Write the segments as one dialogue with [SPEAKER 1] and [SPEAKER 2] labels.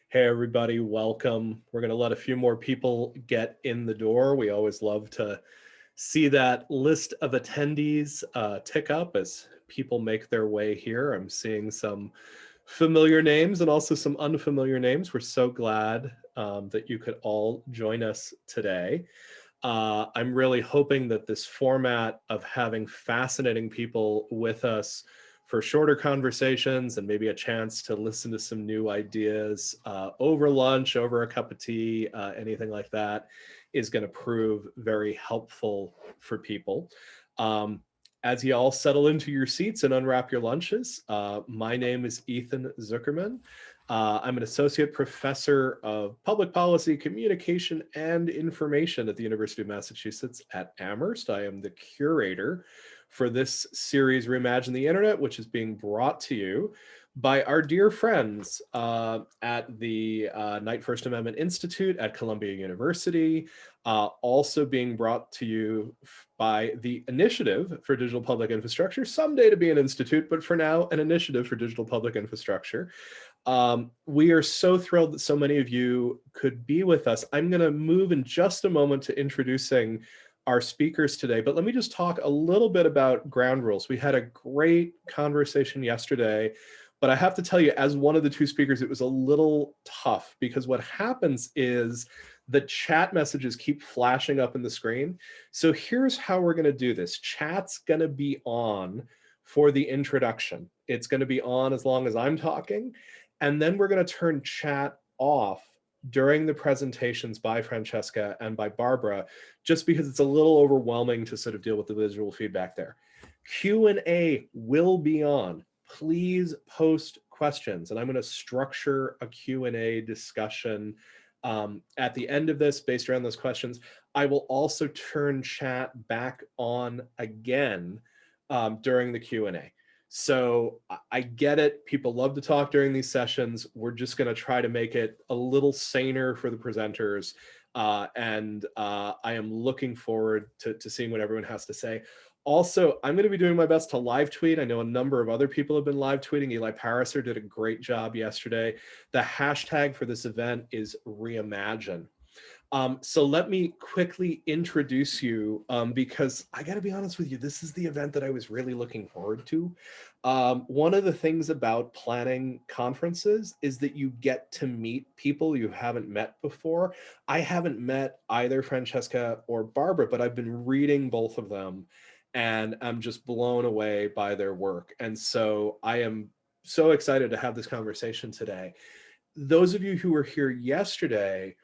[SPEAKER 1] Hey, everybody, welcome. We're going to let a few more people get in the door. We always love to see that list of attendees tick up as people make their way here. I'm seeing some familiar names and also some unfamiliar names. We're so glad that you could all join us today. I'm really hoping that this format of having fascinating people with us for shorter conversations and maybe a chance to listen to some new ideas over lunch, over a cup of tea, anything like that is going to prove very helpful for people. As you all settle into your seats and unwrap your lunches, my name is Ethan Zuckerman. I'm an associate professor of public policy, communication, and information at the University of Massachusetts at Amherst. I am the curator for this series, Reimagine the Internet, which is being brought to you by our dear friends at the Knight First Amendment Institute at Columbia University, also being brought to you by the Initiative for Digital Public Infrastructure, someday to be an institute, but for now, an initiative for digital public infrastructure. We are so thrilled that so many of you could be with us. I'm going to move in just a moment to introducing our speakers today, but let me just talk a little bit about ground rules. We had a great conversation yesterday, but I have to tell you, as one of the two speakers, it was a little tough because what happens is the chat messages keep flashing up in the screen. So here's how we're going to do this. Chat's going to be on for the introduction. It's going to be on as long as I'm talking. And then we're going to turn chat off during the presentations by Francesca and by Barbara, just because it's a little overwhelming to sort of deal with the visual feedback there. Q&A will be on. Please post questions, and I'm going to structure a Q&A discussion at the end of this based around those questions. I will also turn chat back on again during the Q&A. So I get it. People love to talk during these sessions. We're just going to try to make it a little saner for the presenters. And I am looking forward to seeing what everyone has to say. Also, I'm going to be doing my best to live tweet. I know a number of other people have been live tweeting. Eli Pariser did a great job yesterday. The hashtag for this event is Reimagine. So let me quickly introduce you because I got to be honest with you, this is the event that I was really looking forward to. One of the things about planning conferences is that you get to meet people you haven't met before. I haven't met either Francesca or Barbara, but I've been reading both of them and I'm just blown away by their work. And so I am so excited to have this conversation today. Those of you who were here yesterday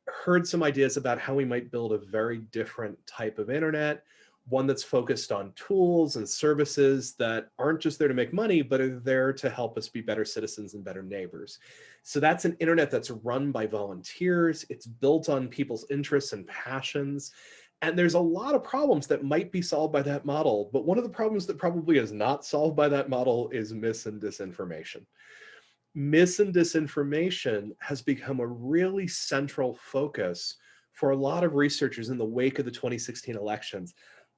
[SPEAKER 1] heard some ideas about how we might build a very different type of internet, one that's focused on tools and services that aren't just there to make money, but are there to help us be better citizens and better neighbors. So that's an internet that's run by volunteers. It's built on people's interests and passions. And there's a lot of problems that might be solved by that model. But one of the problems that probably is not solved by that model is mis and disinformation. Mis and disinformation has become a really central focus for a lot of researchers in the wake of the 2016 elections.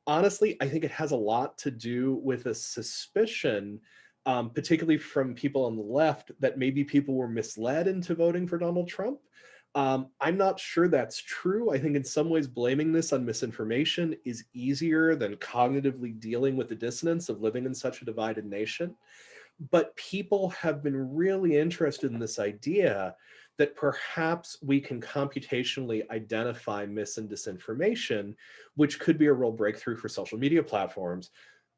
[SPEAKER 1] Honestly, I think it has a lot to do with a suspicion, particularly from people on the left, that maybe people were misled into voting for Donald Trump. I'm not sure that's true. I think in some ways blaming this on misinformation is easier than cognitively dealing with the dissonance of living in such a divided nation. But people have been really interested in this idea that perhaps we can computationally identify mis and disinformation, which could be a real breakthrough for social media platforms.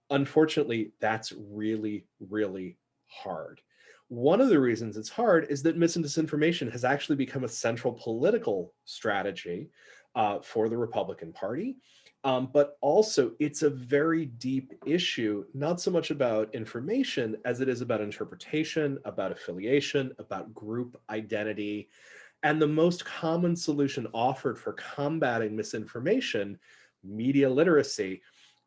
[SPEAKER 1] Unfortunately, that's really, really hard. One of the reasons it's hard is that mis and disinformation has actually become a central political strategy for the Republican Party. But also it's a very deep issue, not so much about information as it is about interpretation, about affiliation, about group identity. And the most common solution offered for combating misinformation, media literacy,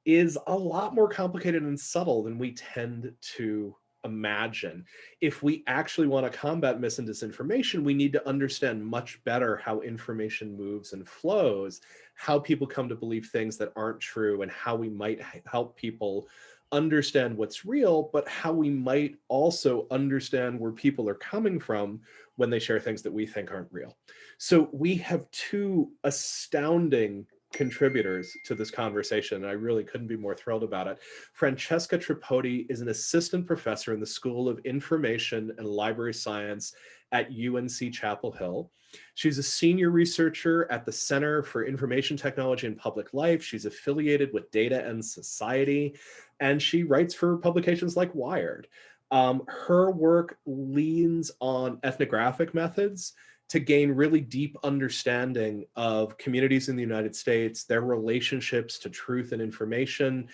[SPEAKER 1] is a lot more complicated and subtle than we tend to imagine. If we actually want to combat mis and disinformation, we need to understand much better how information moves and flows, how people come to believe things that aren't true, and how we might help people understand what's real, but how we might also understand where people are coming from when they share things that we think aren't real. So we have two astounding contributors to this conversation, and I really couldn't be more thrilled about it. Francesca Tripode is an assistant professor in the School of Information and Library Science at UNC Chapel Hill. She's a senior researcher at the Center for Information Technology and Public Life. She's affiliated with Data and Society, and she writes for publications like Wired. Her work leans on ethnographic methods to gain really deep understanding of communities in the United States, their relationships to truth and information.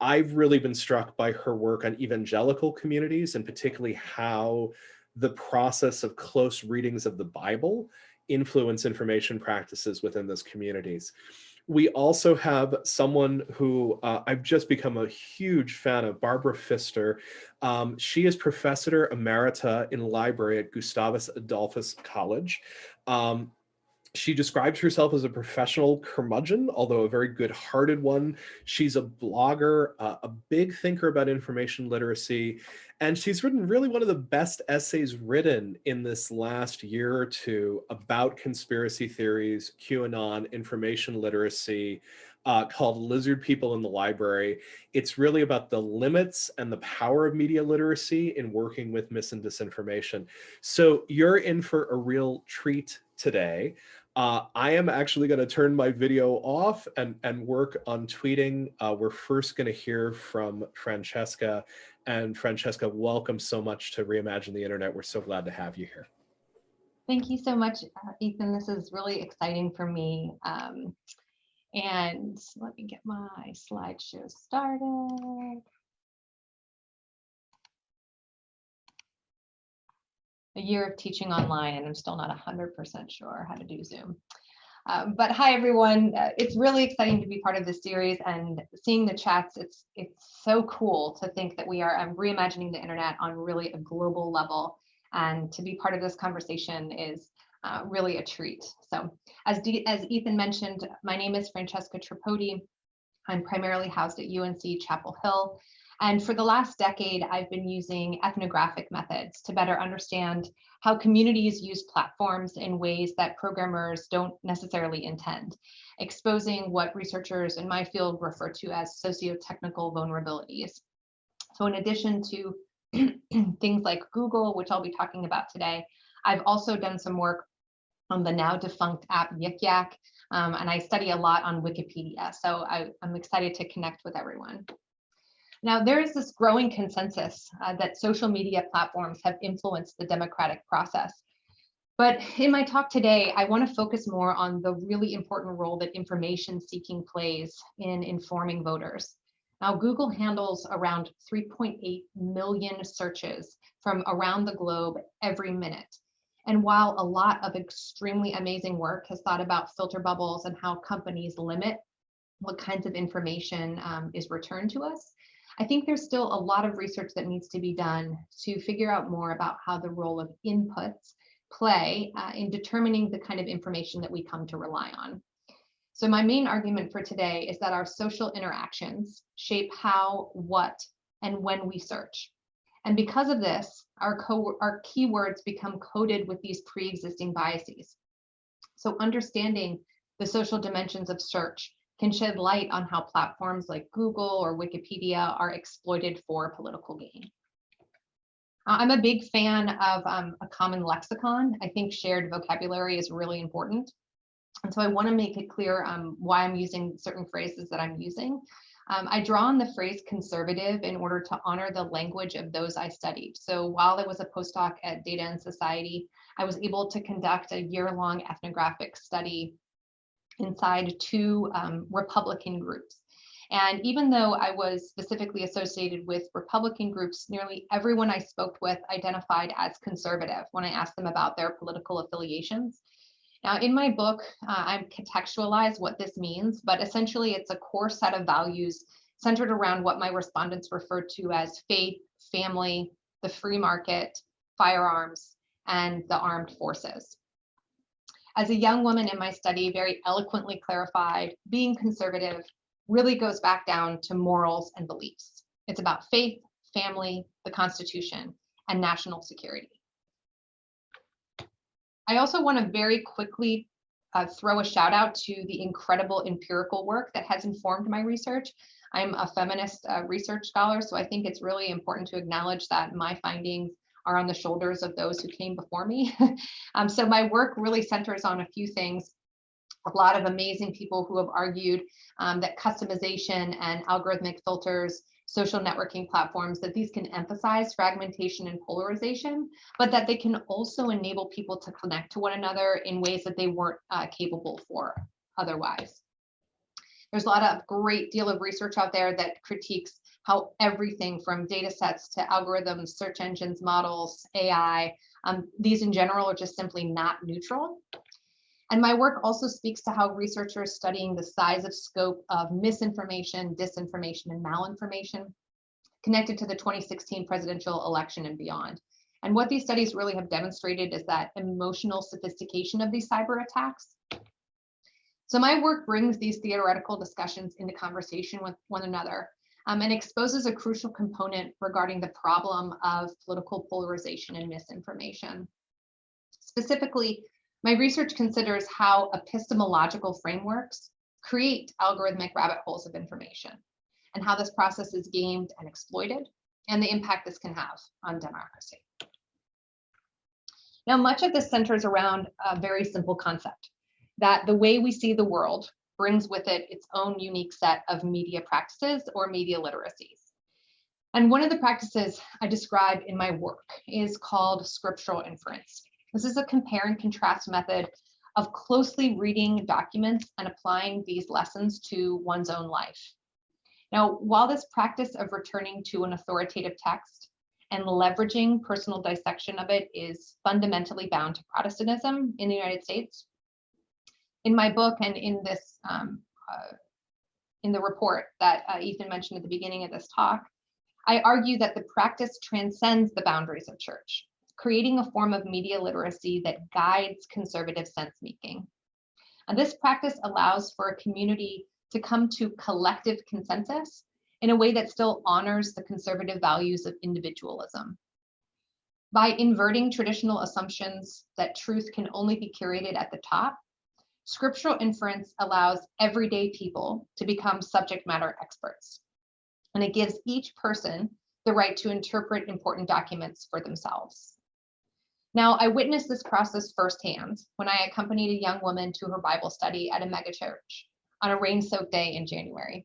[SPEAKER 1] I've really been struck by her work on evangelical communities, and particularly how the process of close readings of the Bible influence information practices within those communities. We also have someone who I've just become a huge fan of, Barbara Pfister. She is professor emerita in library at Gustavus Adolphus College. She describes herself as a professional curmudgeon, although a very good-hearted one. She's a blogger, a big thinker about information literacy, and she's written really one of the best essays written in this last year or two about conspiracy theories, QAnon, information literacy, called Lizard People in the Library. It's really about the limits and the power of media literacy in working with mis and disinformation. So you're in for a real treat today. I am actually going to turn my video off and work on tweeting. We're first going to hear from Francesca. And Francesca, welcome so much to Reimagine the Internet. We're so glad to have you here.
[SPEAKER 2] Thank you so much, Ethan. This is really exciting for me. And let me get my slideshow started. A year of teaching online, and I'm still not 100% sure how to do Zoom. But hi, everyone. It's really exciting to be part of this series and seeing the chats. It's so cool to think that we are reimagining the internet on really a global level, and to be part of this conversation is really a treat. So as Ethan mentioned, my name is Francesca Tripode. I'm primarily housed at UNC Chapel Hill. And for the last decade, I've been using ethnographic methods to better understand how communities use platforms in ways that programmers don't necessarily intend, exposing what researchers in my field refer to as socio-technical vulnerabilities. So in addition to things like Google, which I'll be talking about today, I've also done some work on the now defunct app Yik Yak, and I study a lot on Wikipedia. So I'm excited to connect with everyone. Now, there is this growing consensus that social media platforms have influenced the democratic process. But in my talk today, I want to focus more on the really important role that information seeking plays in informing voters. Now, Google handles around 3.8 million searches from around the globe every minute. And while a lot of extremely amazing work has thought about filter bubbles and how companies limit what kinds of information is returned to us, I think there's still a lot of research that needs to be done to figure out more about how the role of inputs play in determining the kind of information that we come to rely on. So my main argument for today is that our social interactions shape how, what, and when we search. And because of this, our keywords become coded with these pre-existing biases. So understanding the social dimensions of search can shed light on how platforms like Google or Wikipedia are exploited for political gain. I'm a big fan of a common lexicon. I think shared vocabulary is really important. And so I want to make it clear why I'm using certain phrases that I'm using. I draw on the phrase conservative in order to honor the language of those I studied. So while I was a postdoc at Data and Society, I was able to conduct a year-long ethnographic study inside two Republican groups. And even though I was specifically associated with Republican groups, nearly everyone I spoke with identified as conservative when I asked them about their political affiliations. Now, in my book, I contextualize what this means, but essentially it's a core set of values centered around what my respondents referred to as faith, family, the free market, firearms, and the armed forces. As a young woman in my study very eloquently clarified, being conservative really goes back down to morals and beliefs. It's about faith, family, the Constitution, and national security. I also want to very quickly throw a shout out to the incredible empirical work that has informed my research. I'm a feminist research scholar, so I think it's really important to acknowledge that my findings are on the shoulders of those who came before me. So my work really centers on a few things. A lot of amazing people who have argued that customization and algorithmic filters, social networking platforms, that these can emphasize fragmentation and polarization, but that they can also enable people to connect to one another in ways that they weren't capable for otherwise. There's a lot of great deal of research out there that critiques how everything from data sets to algorithms, search engines, models, AI, these in general are just simply not neutral. And my work also speaks to how researchers studying the size of scope of misinformation, disinformation, and malinformation connected to the 2016 presidential election and beyond. And what these studies really have demonstrated is that emotional sophistication of these cyber attacks. So my work brings these theoretical discussions into conversation with one another and exposes a crucial component regarding the problem of political polarization and misinformation. Specifically, my research considers how epistemological frameworks create algorithmic rabbit holes of information and how this process is gamed and exploited and the impact this can have on democracy. Now, much of this centers around a very simple concept that the way we see the world brings with it its own unique set of media practices or media literacies. And one of the practices I describe in my work is called scriptural inference. This is a compare and contrast method of closely reading documents and applying these lessons to one's own life. Now, while this practice of returning to an authoritative text and leveraging personal dissection of it is fundamentally bound to Protestantism in the United States, in my book and in this in the report that Ethan mentioned at the beginning of this talk, I argue that the practice transcends the boundaries of church, creating a form of media literacy that guides conservative sense-making. And this practice allows for a community to come to collective consensus in a way that still honors the conservative values of individualism. By inverting traditional assumptions that truth can only be curated at the top, scriptural inference allows everyday people to become subject matter experts. And it gives each person the right to interpret important documents for themselves. Now, I witnessed this process firsthand when I accompanied a young woman to her Bible study at a megachurch on a rain-soaked day in January.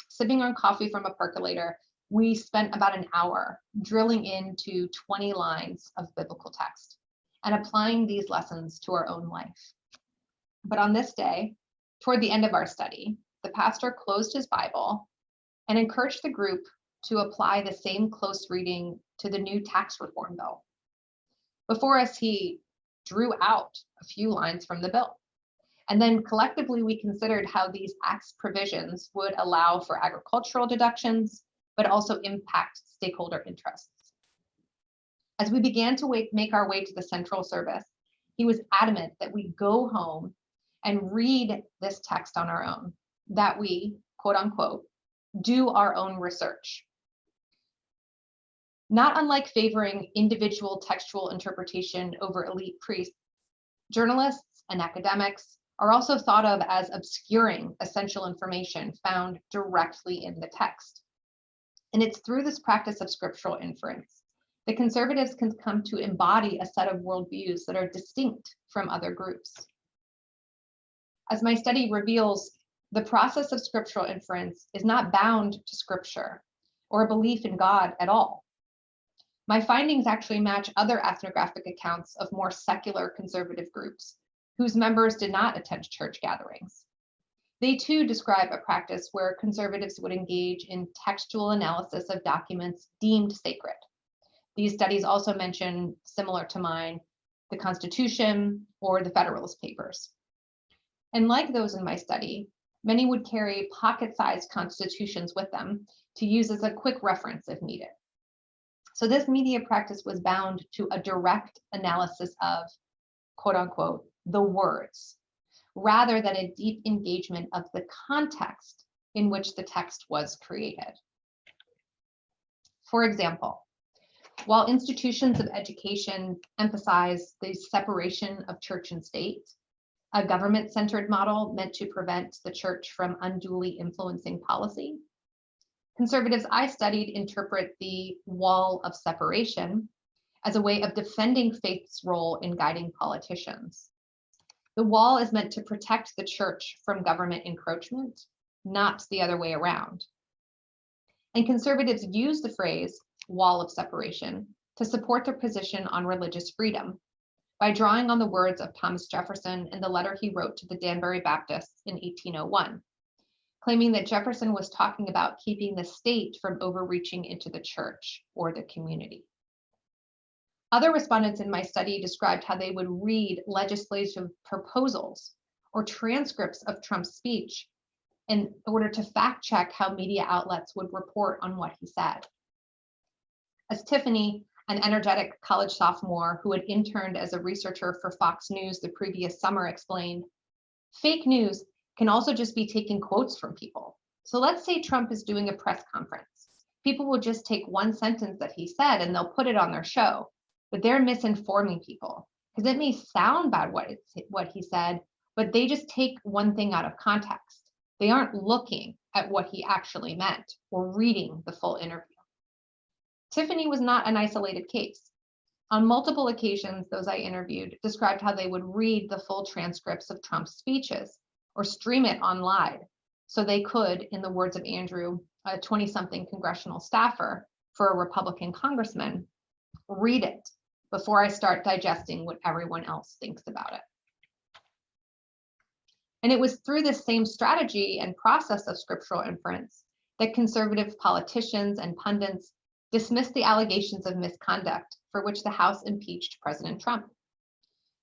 [SPEAKER 2] Sipping on coffee from a percolator, we spent about an hour drilling into 20 lines of biblical text and applying these lessons to our own life. But on this day, toward the end of our study, the pastor closed his Bible and encouraged the group to apply the same close reading to the new tax reform bill. Before us, he drew out a few lines from the bill. And then collectively, we considered how these act's provisions would allow for agricultural deductions, but also impact stakeholder interests. As we began to make our way to the central service, he was adamant that we go home and read this text on our own, that we, quote unquote, do our own research. Not unlike favoring individual textual interpretation over elite priests, journalists and academics are also thought of as obscuring essential information found directly in the text. And it's through this practice of scriptural inference that conservatives can come to embody a set of worldviews that are distinct from other groups. As my study reveals, the process of scriptural inference is not bound to scripture or a belief in God at all. My findings actually match other ethnographic accounts of more secular conservative groups whose members did not attend church gatherings. They too describe a practice where conservatives would engage in textual analysis of documents deemed sacred. These studies also mention, similar to mine, the Constitution or the Federalist Papers. And like those in my study, many would carry pocket-sized constitutions with them to use as a quick reference if needed. So this media practice was bound to a direct analysis of, quote unquote, the words, rather than a deep engagement of the context in which the text was created. For example, while institutions of education emphasize the separation of church and state, a government-centered model meant to prevent the church from unduly influencing policy, conservatives I studied interpret the wall of separation as a way of defending faith's role in guiding politicians. The wall is meant to protect the church from government encroachment, not the other way around. And conservatives use the phrase wall of separation to support their position on religious freedom by drawing on the words of Thomas Jefferson in the letter he wrote to the Danbury Baptists in 1801, claiming that Jefferson was talking about keeping the state from overreaching into the church or the community. Other respondents in my study described how they would read legislative proposals or transcripts of Trump's speech in order to fact check how media outlets would report on what he said. As Tiffany, an energetic college sophomore who had interned as a researcher for Fox News the previous summer, explained, fake news can also just be taking quotes from people. So let's say Trump is doing a press conference. People will just take one sentence that he said and they'll put it on their show, but they're misinforming people because it may sound bad what he said, but they just take one thing out of context. They aren't looking at what he actually meant or reading the full interview. Tiffany was not an isolated case. On multiple occasions, those I interviewed described how they would read the full transcripts of Trump's speeches or stream it online so they could, in the words of Andrew, a 20-something congressional staffer for a Republican congressman, read it before I start digesting what everyone else thinks about it. And it was through this same strategy and process of scriptural inference that conservative politicians and pundits dismissed the allegations of misconduct for which the House impeached President Trump.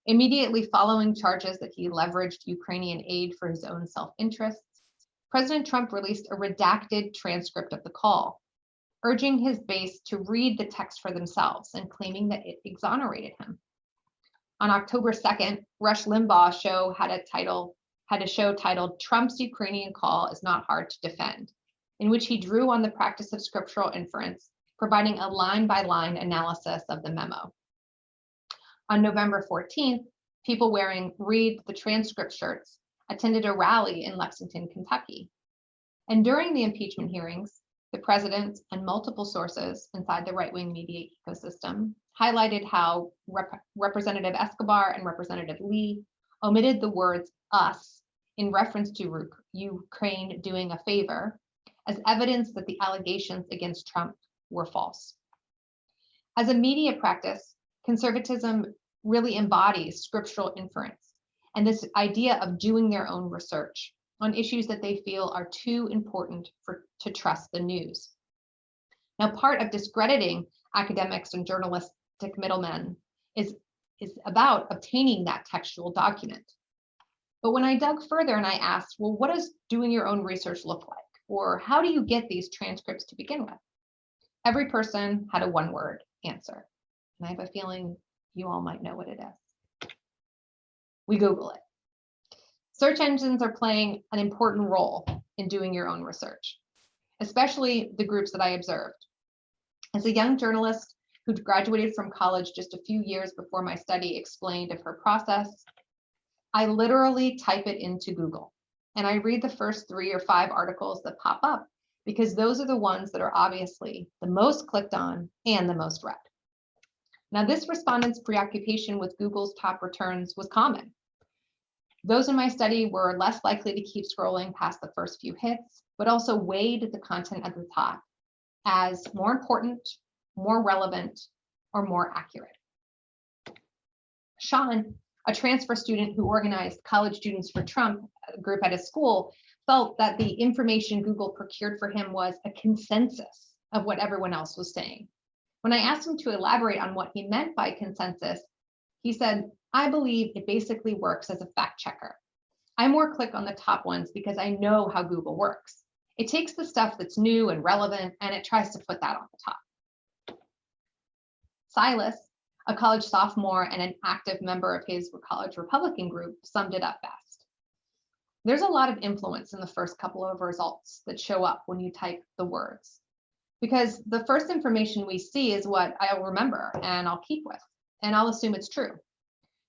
[SPEAKER 2] Immediately following charges that he leveraged Ukrainian aid for his own self-interests, President Trump released a redacted transcript of the call, urging his base to read the text for themselves and claiming that it exonerated him. On October 2nd, Rush Limbaugh's show had a show titled Trump's Ukrainian Call is Not Hard to Defend, in which he drew on the practice of scriptural inference, providing a line-by-line analysis of the memo. On November 14th, people wearing Read the Transcript shirts attended a rally in Lexington, Kentucky. And during the impeachment hearings, the president and multiple sources inside the right-wing media ecosystem highlighted how Representative Escobar and Representative Lee omitted the words us in reference to Ukraine doing a favor as evidence that the allegations against Trump were false. As a media practice, conservatism really embodies scriptural inference and this idea of doing their own research on issues that they feel are too important to trust the news. Now, part of discrediting academics and journalistic middlemen is about obtaining that textual document. But when I dug further and I asked, well, what does doing your own research look like? Or how do you get these transcripts to begin with? Every person had a one-word answer. And I have a feeling you all might know what it is. We Google it. Search engines are playing an important role in doing your own research, especially the groups that I observed. As a young journalist who graduated from college just a few years before my study explained of her process, I literally type it into Google and I read the first 3 or 5 articles that pop up because those are the ones that are obviously the most clicked on and the most read. Now, this respondent's preoccupation with Google's top returns was common. Those in my study were less likely to keep scrolling past the first few hits, but also weighed the content at the top as more important, more relevant, or more accurate. Sean, a transfer student who organized College Students for Trump group at his school, felt that the information Google procured for him was a consensus of what everyone else was saying. When I asked him to elaborate on what he meant by consensus, he said, I believe it basically works as a fact checker. I more click on the top ones because I know how Google works. It takes the stuff that's new and relevant and it tries to put that on the top. Silas, a college sophomore and an active member of his college Republican group, summed it up best. There's a lot of influence in the first couple of results that show up when you type the words. because the first information we see is what I'll remember and I'll keep with, and I'll assume it's true.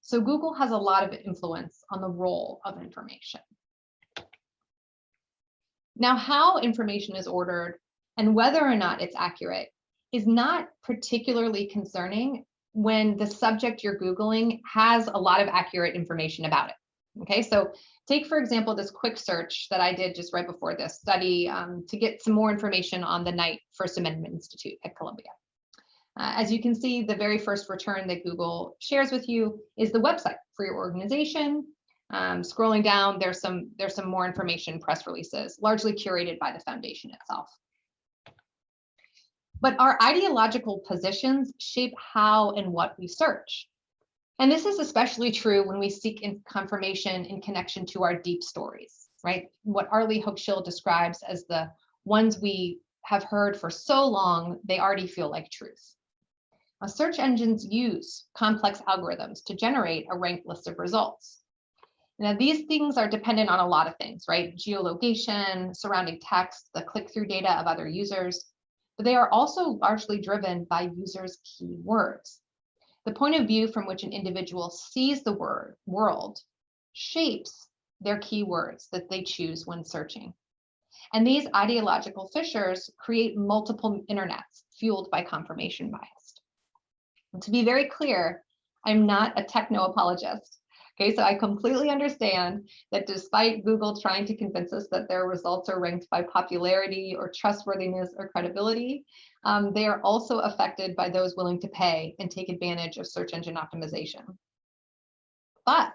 [SPEAKER 2] So Google has a lot of influence on the role of information. Now, how information is ordered and whether or not it's accurate is not particularly concerning when the subject you're Googling has a lot of accurate information about it. Okay, so take, for example, this quick search that I did just right before this study to get some more information on the Knight First Amendment Institute at Columbia. As you can see, the very first return that Google shares with you is the website for your organization. Scrolling down, there's some more information, press releases, largely curated by the foundation itself. But our ideological positions shape how and what we search. And this is especially true when we seek confirmation in connection to our deep stories, right? What Arlie Hochschild describes as the ones we have heard for so long, they already feel like truth. Now, search engines use complex algorithms to generate a ranked list of results. Now, these things are dependent on a lot of things, right? Geolocation, surrounding text, the click-through data of other users, but they are also largely driven by users' keywords. The point of view from which an individual sees the world shapes their keywords that they choose when searching. And these ideological fissures create multiple internets fueled by confirmation bias. And to be very clear, I'm not a techno-apologist. Okay, so I completely understand that despite Google trying to convince us that their results are ranked by popularity or trustworthiness or credibility, they are also affected by those willing to pay and take advantage of search engine optimization. But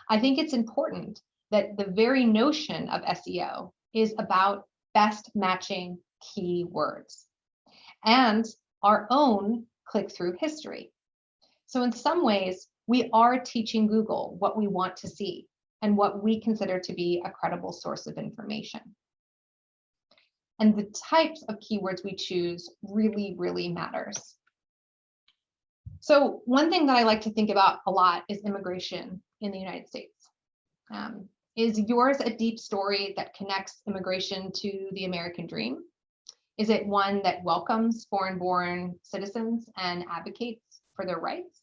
[SPEAKER 2] I think it's important that the very notion of SEO is about best matching keywords and our own click-through history. So in some ways, we are teaching Google what we want to see and what we consider to be a credible source of information. And the types of keywords we choose really, really matters. So one thing that I like to think about a lot is immigration in the United States. Is yours a deep story that connects immigration to the American dream? Is it one that welcomes foreign-born citizens and advocates for their rights?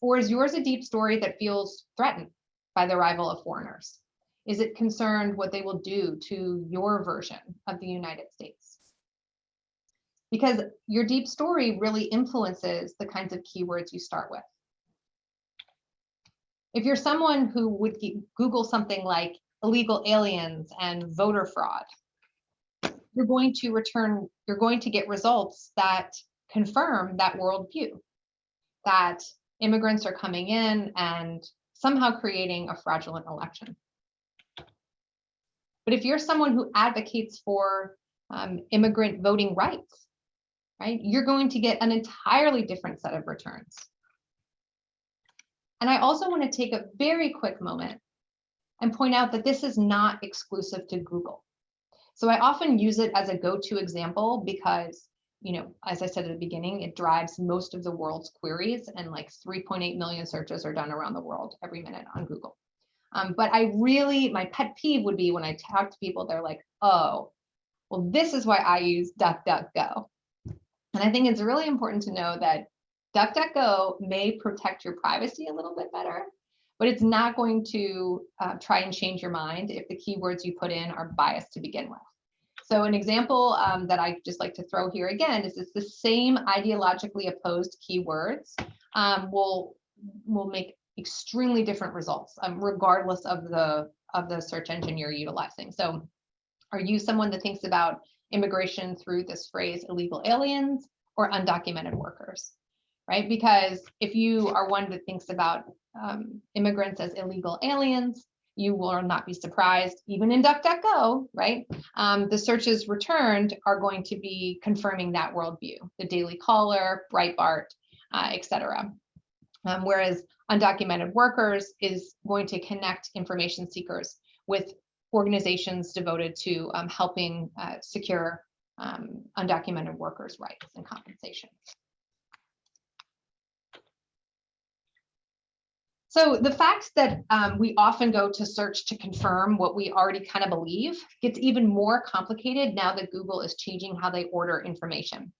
[SPEAKER 2] Or is yours a deep story that feels threatened by the arrival of foreigners? Is it concerned what they will do to your version of the United States? Because your deep story really influences the kinds of keywords you start with. If you're someone who would Google something like illegal aliens and voter fraud, you're going to get results that confirm that worldview, that immigrants are coming in and somehow creating a fraudulent election. But if you're someone who advocates for immigrant voting rights, right, you're going to get an entirely different set of returns. And I also want to take a very quick moment and point out that this is not exclusive to Google. So I often use it as a go-to example because, you know, as I said at the beginning, it drives most of the world's queries, and like 3.8 million searches are done around the world every minute on Google. But my pet peeve would be when I talk to people, they're like, oh, well, this is why I use DuckDuckGo. And I think it's really important to know that DuckDuckGo may protect your privacy a little bit better, but it's not going to try and change your mind if the keywords you put in are biased to begin with. So an example that I just like to throw here again is it's the same ideologically opposed keywords will make extremely different results regardless of the search engine you're utilizing. So are you someone that thinks about immigration through this phrase illegal aliens or undocumented workers, right? Because if you are one that thinks about immigrants as illegal aliens, you will not be surprised, even in DuckDuckGo, right? The searches returned are going to be confirming that worldview, the Daily Caller, Breitbart, et cetera. Whereas undocumented workers is going to connect information seekers with organizations devoted to helping secure undocumented workers' rights and compensation. So the fact that we often go to search to confirm what we already kind of believe gets even more complicated now that Google is changing how they order information.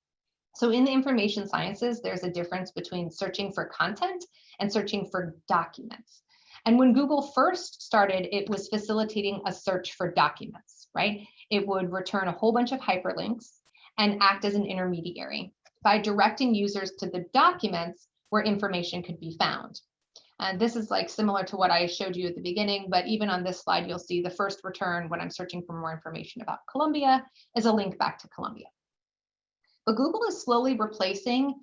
[SPEAKER 2] So in the information sciences, there's a difference between searching for content and searching for documents. And when Google first started, it was facilitating a search for documents, right? It would return a whole bunch of hyperlinks and act as an intermediary by directing users to the documents where information could be found. And this is like similar to what I showed you at the beginning, but even on this slide, you'll see the first return when I'm searching for more information about Colombia is a link back to Colombia. But Google is slowly replacing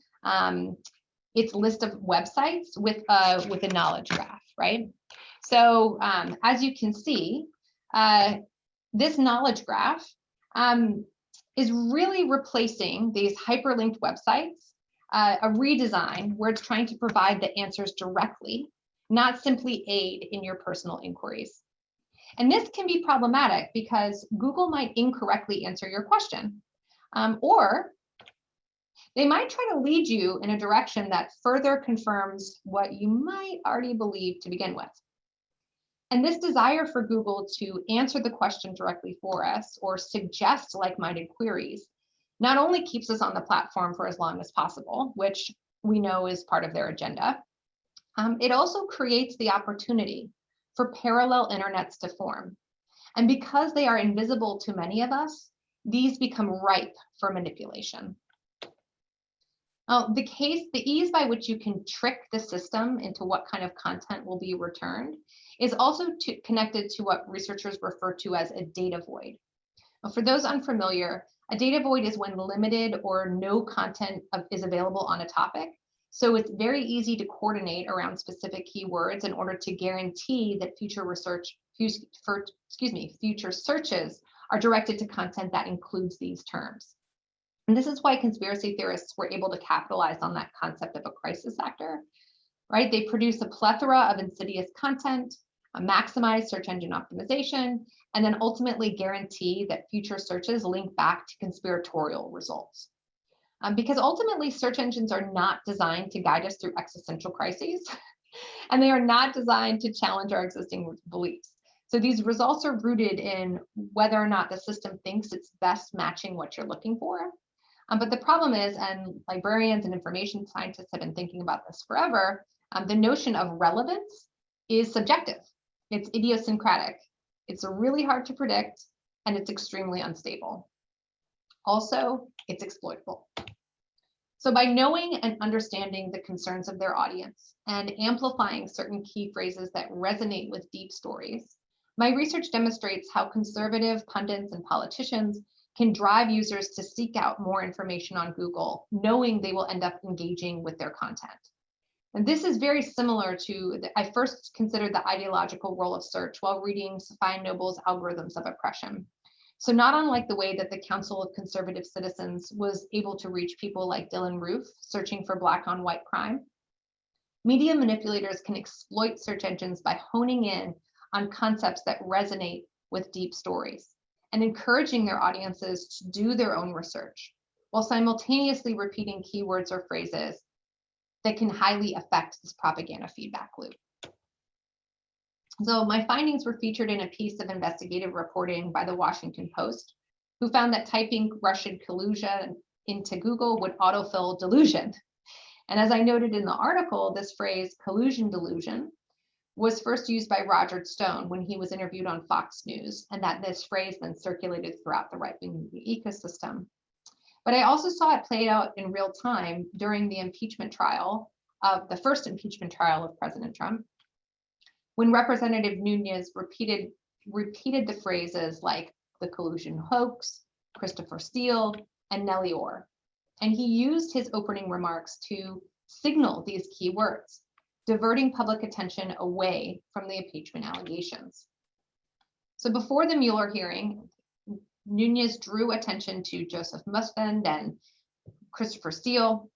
[SPEAKER 2] its list of websites with a knowledge graph, right? So as you can see, this knowledge graph is really replacing these hyperlinked websites, a redesign where it's trying to provide the answers directly, not simply aid in your personal inquiries. And this can be problematic because Google might incorrectly answer your question, or they might try to lead you in a direction that further confirms what you might already believe to begin with. And this desire for Google to answer the question directly for us or suggest like-minded queries not only keeps us on the platform for as long as possible, which we know is part of their agenda, it also creates the opportunity for parallel internets to form. And because they are invisible to many of us, these become ripe for manipulation. The ease by which you can trick the system into what kind of content will be returned is also connected to what researchers refer to as a data void. Now, for those unfamiliar, a data void is when limited or no content is available on a topic. So it's very easy to coordinate around specific keywords in order to guarantee that future searches are directed to content that includes these terms. And this is why conspiracy theorists were able to capitalize on that concept of a crisis actor, right? They produce a plethora of insidious content, maximize search engine optimization, and then ultimately guarantee that future searches link back to conspiratorial results. Because ultimately search engines are not designed to guide us through existential crises, and they are not designed to challenge our existing beliefs. So these results are rooted in whether or not the system thinks it's best matching what you're looking for. But the problem is, and librarians and information scientists have been thinking about this forever, the notion of relevance is subjective. It's idiosyncratic. It's really hard to predict, and it's extremely unstable. Also, it's exploitable. So by knowing and understanding the concerns of their audience and amplifying certain key phrases that resonate with deep stories, my research demonstrates how conservative pundits and politicians can drive users to seek out more information on Google, knowing they will end up engaging with their content. And this is very similar to, I first considered the ideological role of search while reading Safai Noble's Algorithms of Oppression. So not unlike the way that the Council of Conservative Citizens was able to reach people like Dylan Roof searching for Black on white crime, media manipulators can exploit search engines by honing in on concepts that resonate with deep stories and encouraging their audiences to do their own research while simultaneously repeating keywords or phrases that can highly affect this propaganda feedback loop. So my findings were featured in a piece of investigative reporting by the Washington Post, who found that typing Russian collusion into Google would autofill delusion. And as I noted in the article, this phrase collusion delusion was first used by Roger Stone when he was interviewed on Fox News, and that this phrase then circulated throughout the right-wing ecosystem. But I also saw it played out in real time during the impeachment trial of the first impeachment trial of President Trump, when Representative Nunes repeated the phrases like the collusion hoax, Christopher Steele, and Nellie Orr. And he used his opening remarks to signal these key words, diverting public attention away from the impeachment allegations. So before the Mueller hearing, Nunes drew attention to Joseph Musfend and Christopher Steele.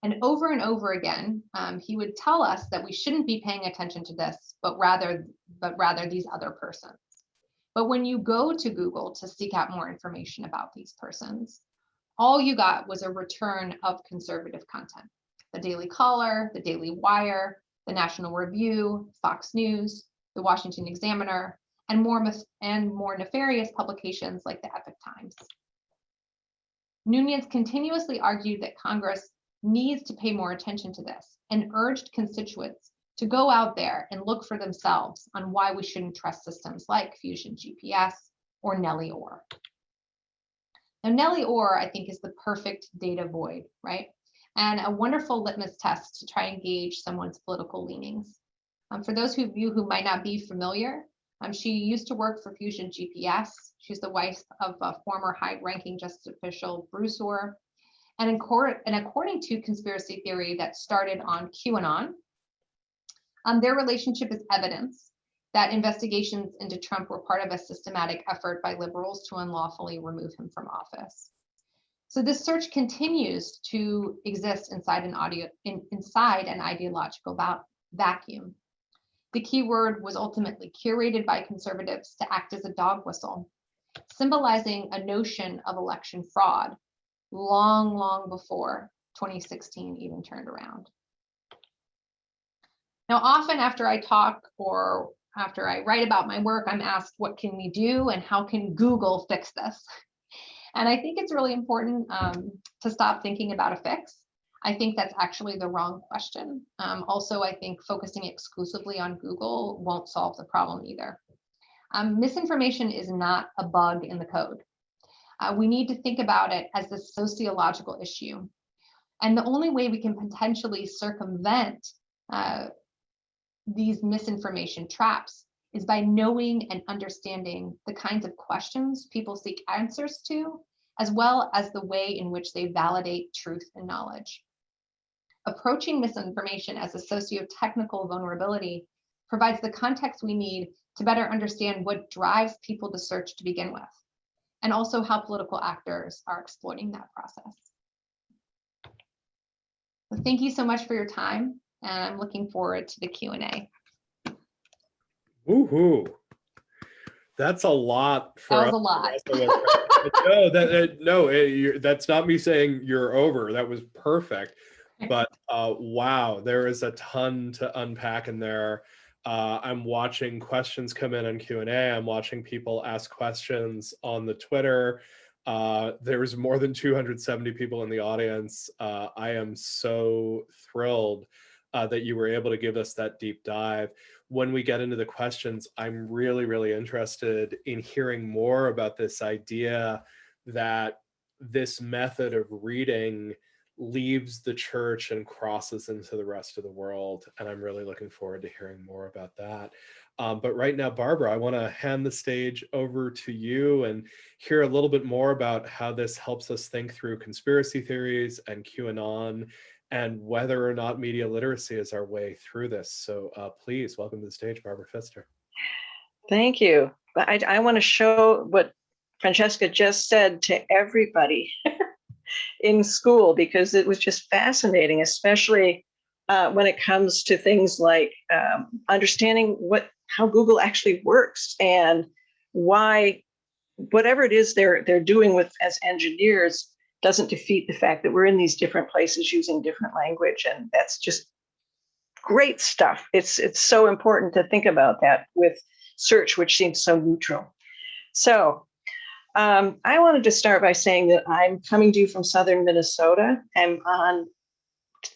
[SPEAKER 2] And over again, he would tell us that we shouldn't be paying attention to this, but rather these other persons. But when you go to Google to seek out more information about these persons, all you got was a return of conservative content. The Daily Caller, the Daily Wire, the National Review, Fox News, the Washington Examiner, and more nefarious publications like the Epoch Times. Nunes continuously argued that Congress needs to pay more attention to this and urged constituents to go out there and look for themselves on why we shouldn't trust systems like Fusion GPS or Nellie Orr. Now, Nellie Orr, I think, is the perfect data void, right? And a wonderful litmus test to try and gauge someone's political leanings. For those of you who might not be familiar, she used to work for Fusion GPS. She's the wife of a former high-ranking justice official, Bruce Orr. And according to conspiracy theory that started on QAnon, their relationship is evidence that investigations into Trump were part of a systematic effort by liberals to unlawfully remove him from office. So this search continues to exist inside an ideological vacuum. The keyword was ultimately curated by conservatives to act as a dog whistle, symbolizing a notion of election fraud long, long before 2016 even turned around. Now, often after I talk or after I write about my work, I'm asked, what can we do and how can Google fix this? And I think it's really important to stop thinking about a fix. I think that's actually the wrong question. Also, I think focusing exclusively on Google won't solve the problem either. Misinformation is not a bug in the code. We need to think about it as a sociological issue. And the only way we can potentially circumvent these misinformation traps is by knowing and understanding the kinds of questions people seek answers to, as well as the way in which they validate truth and knowledge. Approaching misinformation as a socio-technical vulnerability provides the context we need to better understand what drives people to search to begin with, and also how political actors are exploiting that process. So thank you so much for your time, and I'm looking forward to the Q&A.
[SPEAKER 1] Woohoo! That's a lot for
[SPEAKER 2] that was a lot.
[SPEAKER 1] That's not me saying you're over. That was perfect. But wow, there is a ton to unpack in there. I'm watching questions come in on Q&A. I'm watching people ask questions on the Twitter. There's more than 270 people in the audience. I am so thrilled that you were able to give us that deep dive. When we get into the questions, I'm really, really interested in hearing more about this idea that this method of reading leaves the church and crosses into the rest of the world. And I'm really looking forward to hearing more about that. But right now, Barbara, I want to hand the stage over to you and hear a little bit more about how this helps us think through conspiracy theories and QAnon and whether or not media literacy is our way through this. So please welcome to the stage, Barbara Pfister.
[SPEAKER 3] Thank you. I want to show what Francesca just said to everybody in school, because it was just fascinating, especially when it comes to things like understanding how Google actually works and why whatever it is they're doing with as engineers doesn't defeat the fact that we're in these different places using different language. And that's just great stuff. It's so important to think about that with search, which seems so neutral. So I wanted to start by saying that I'm coming to you from southern Minnesota. I'm on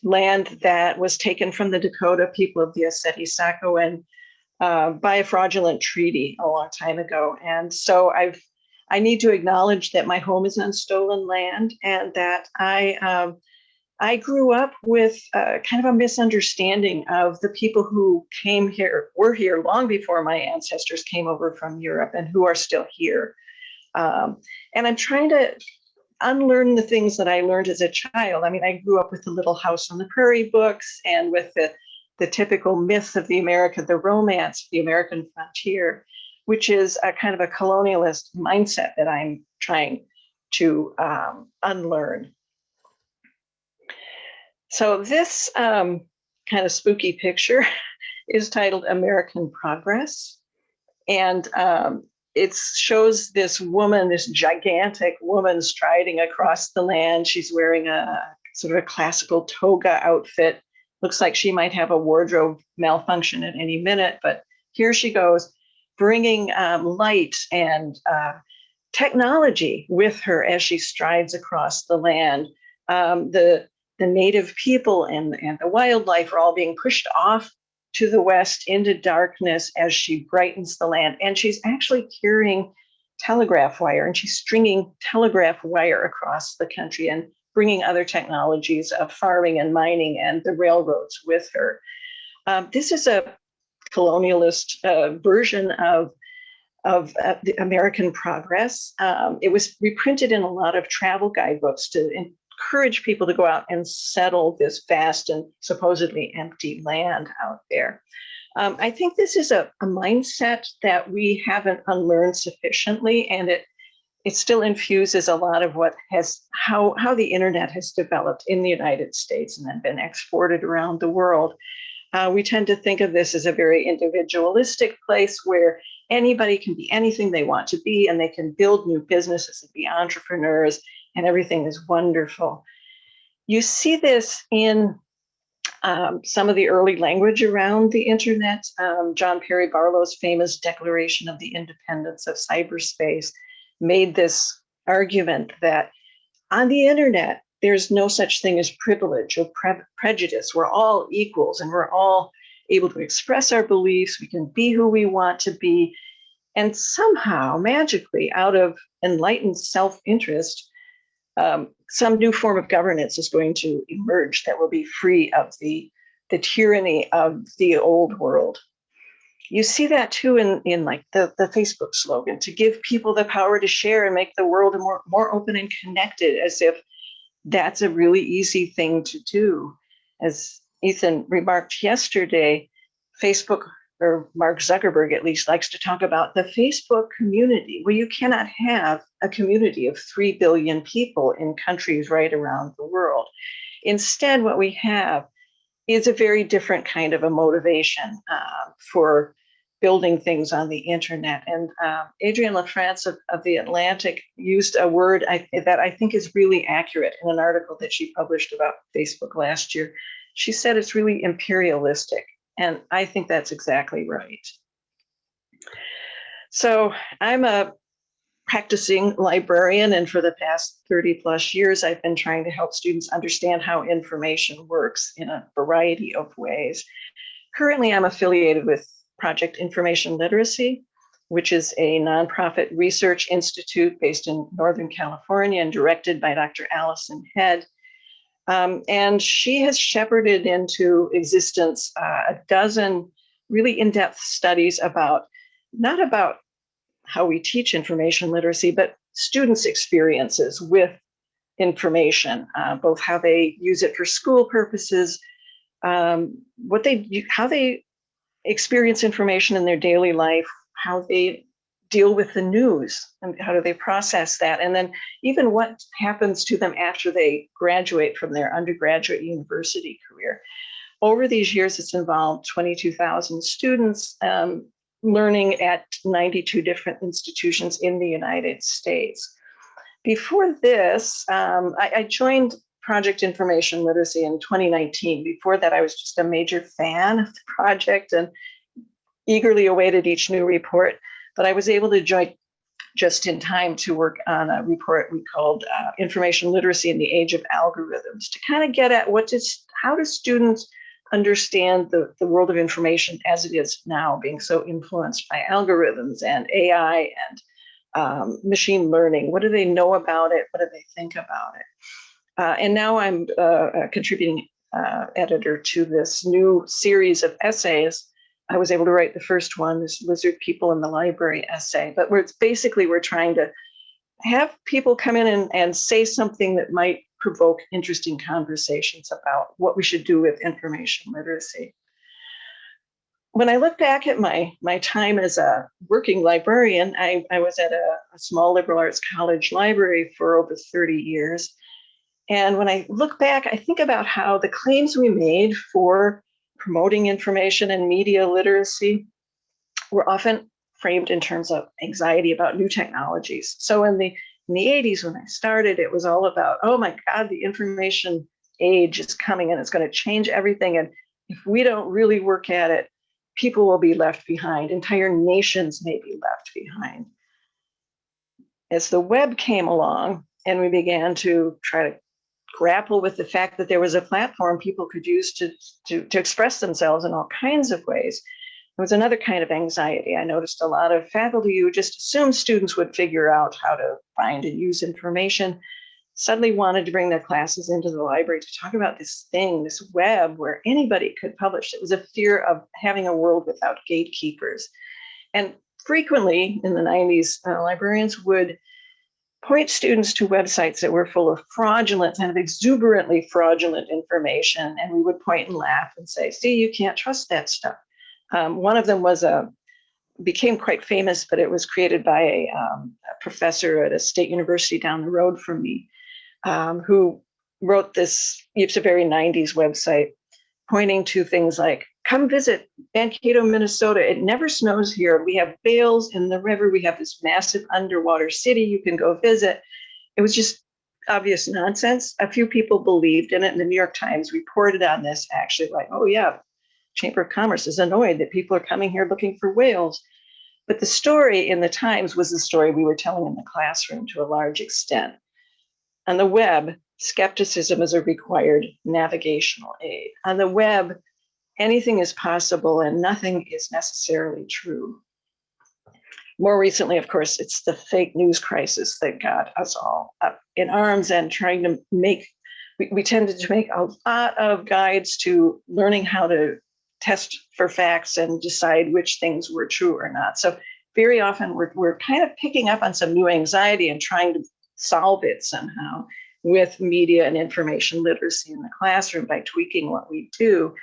[SPEAKER 3] land that was taken from the Dakota people of the Oseti-Sakoan by a fraudulent treaty a long time ago. And so I need to acknowledge that my home is on stolen land, and that I grew up with kind of a misunderstanding of the people who were here long before my ancestors came over from Europe and who are still here. And I'm trying to unlearn the things that I learned as a child. I mean, I grew up with the Little House on the Prairie books and with the typical myth of the romance of the American frontier, which is a kind of a colonialist mindset that I'm trying to unlearn. So this kind of spooky picture is titled American Progress. And it shows this woman, this gigantic woman striding across the land. She's wearing a sort of a classical toga outfit looks like she might have a wardrobe malfunction at any minute, but here she goes, bringing light and technology with her as she strides across the land. The native people and the wildlife are all being pushed off to the west into darkness as she brightens the land. And she's actually carrying telegraph wire, and she's stringing telegraph wire across the country and bringing other technologies of farming and mining and the railroads with her. This is a colonialist version of the American progress. It was reprinted in a lot of travel guidebooks to encourage people to go out and settle this vast and supposedly empty land out there. I think this is a mindset that we haven't unlearned sufficiently, and it still infuses a lot of how the internet has developed in the United States and then been exported around the world. We tend to think of this as a very individualistic place where anybody can be anything they want to be, and they can build new businesses and be entrepreneurs, and everything is wonderful. You see this in some of the early language around the internet. John Perry Barlow's famous Declaration of the Independence of Cyberspace made this argument that on the internet, there's no such thing as privilege or prejudice. We're all equals, and we're all able to express our beliefs. We can be who we want to be. And somehow, magically, out of enlightened self-interest, some new form of governance is going to emerge that will be free of the tyranny of the old world. You see that too in like the Facebook slogan, to give people the power to share and make the world more open and connected, as if that's a really easy thing to do. As Ethan remarked yesterday, Facebook, or Mark Zuckerberg at least, likes to talk about the Facebook community. Well, you cannot have a community of 3 billion people in countries right around the world. Instead, what we have is a very different kind of a motivation for building things on the internet. And Adrienne LaFrance of The Atlantic used a word that I think is really accurate in an article that she published about Facebook last year. She said it's really imperialistic. And I think that's exactly right. So I'm a practicing librarian, and for the past 30 plus years, I've been trying to help students understand how information works in a variety of ways. Currently, I'm affiliated with Project Information Literacy, which is a nonprofit research institute based in Northern California and directed by Dr. Allison Head. And she has shepherded into existence a dozen really in-depth studies not about how we teach information literacy, but students' experiences with information, both how they use it for school purposes, how they experience information in their daily life, how they deal with the news, and how do they process that, and then even what happens to them after they graduate from their undergraduate university career. Over these years, it's involved 22,000 students learning at 92 different institutions in the United States. Before this, I joined Project Information Literacy in 2019. Before that, I was just a major fan of the project and eagerly awaited each new report. But I was able to join just in time to work on a report we called Information Literacy in the Age of Algorithms, to kind of get at how do students understand the world of information as it is now, being so influenced by algorithms and AI and machine learning. What do they know about it? What do they think about it? And now I'm a contributing editor to this new series of essays. I was able to write the first one, this Lizard People in the Library essay, but we're trying to have people come in and say something that might provoke interesting conversations about what we should do with information literacy. When I look back at my time as a working librarian, I was at a small liberal arts college library for over 30 years. And when I look back, I think about how the claims we made for promoting information and media literacy were often framed in terms of anxiety about new technologies. So in the 80s, when I started, it was all about, oh my God, the information age is coming and it's going to change everything. And if we don't really work at it, people will be left behind. Entire nations may be left behind. As the web came along and we began to try to grapple with the fact that there was a platform people could use to express themselves in all kinds of ways, there was another kind of anxiety. I noticed a lot of faculty who just assumed students would figure out how to find and use information, suddenly wanted to bring their classes into the library to talk about this thing, this web where anybody could publish. It was a fear of having a world without gatekeepers. And frequently in the 90s, librarians would point students to websites that were full of fraudulent, kind of exuberantly fraudulent information. And we would point and laugh and say, see, you can't trust that stuff. One of them became quite famous, but it was created by a professor at a state university down the road from me, who wrote this, it's a very 90s website, pointing to things like, come visit Mankato, Minnesota. It never snows here. We have whales in the river. We have this massive underwater city you can go visit. It was just obvious nonsense. A few people believed in it, and the New York Times reported on this, actually, like, oh yeah, Chamber of Commerce is annoyed that people are coming here looking for whales. But the story in the Times was the story we were telling in the classroom to a large extent. On the web, skepticism is a required navigational aid. On the web, anything is possible and nothing is necessarily true. More recently, of course, it's the fake news crisis that got us all up in arms and trying to make, we tended to make a lot of guides to learning how to test for facts and decide which things were true or not. So very often we're kind of picking up on some new anxiety and trying to solve it somehow with media and information literacy in the classroom by tweaking what we do.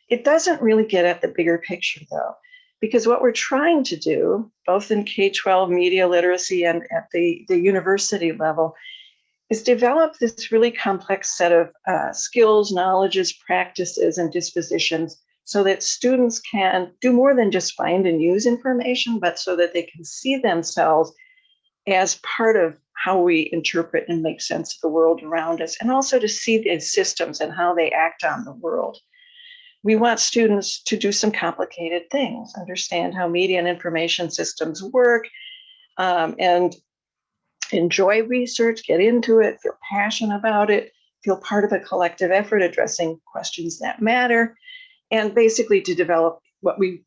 [SPEAKER 3] It doesn't really get at the bigger picture, though, because what we're trying to do, both in K-12 media literacy and at the university level, is develop this really complex set of skills, knowledges, practices, and dispositions so that students can do more than just find and use information, but so that they can see themselves as part of how we interpret and make sense of the world around us, and also to see these systems and how they act on the world. We want students to do some complicated things, understand how media and information systems work, and enjoy research, get into it, feel passionate about it, feel part of a collective effort addressing questions that matter, and basically to develop what we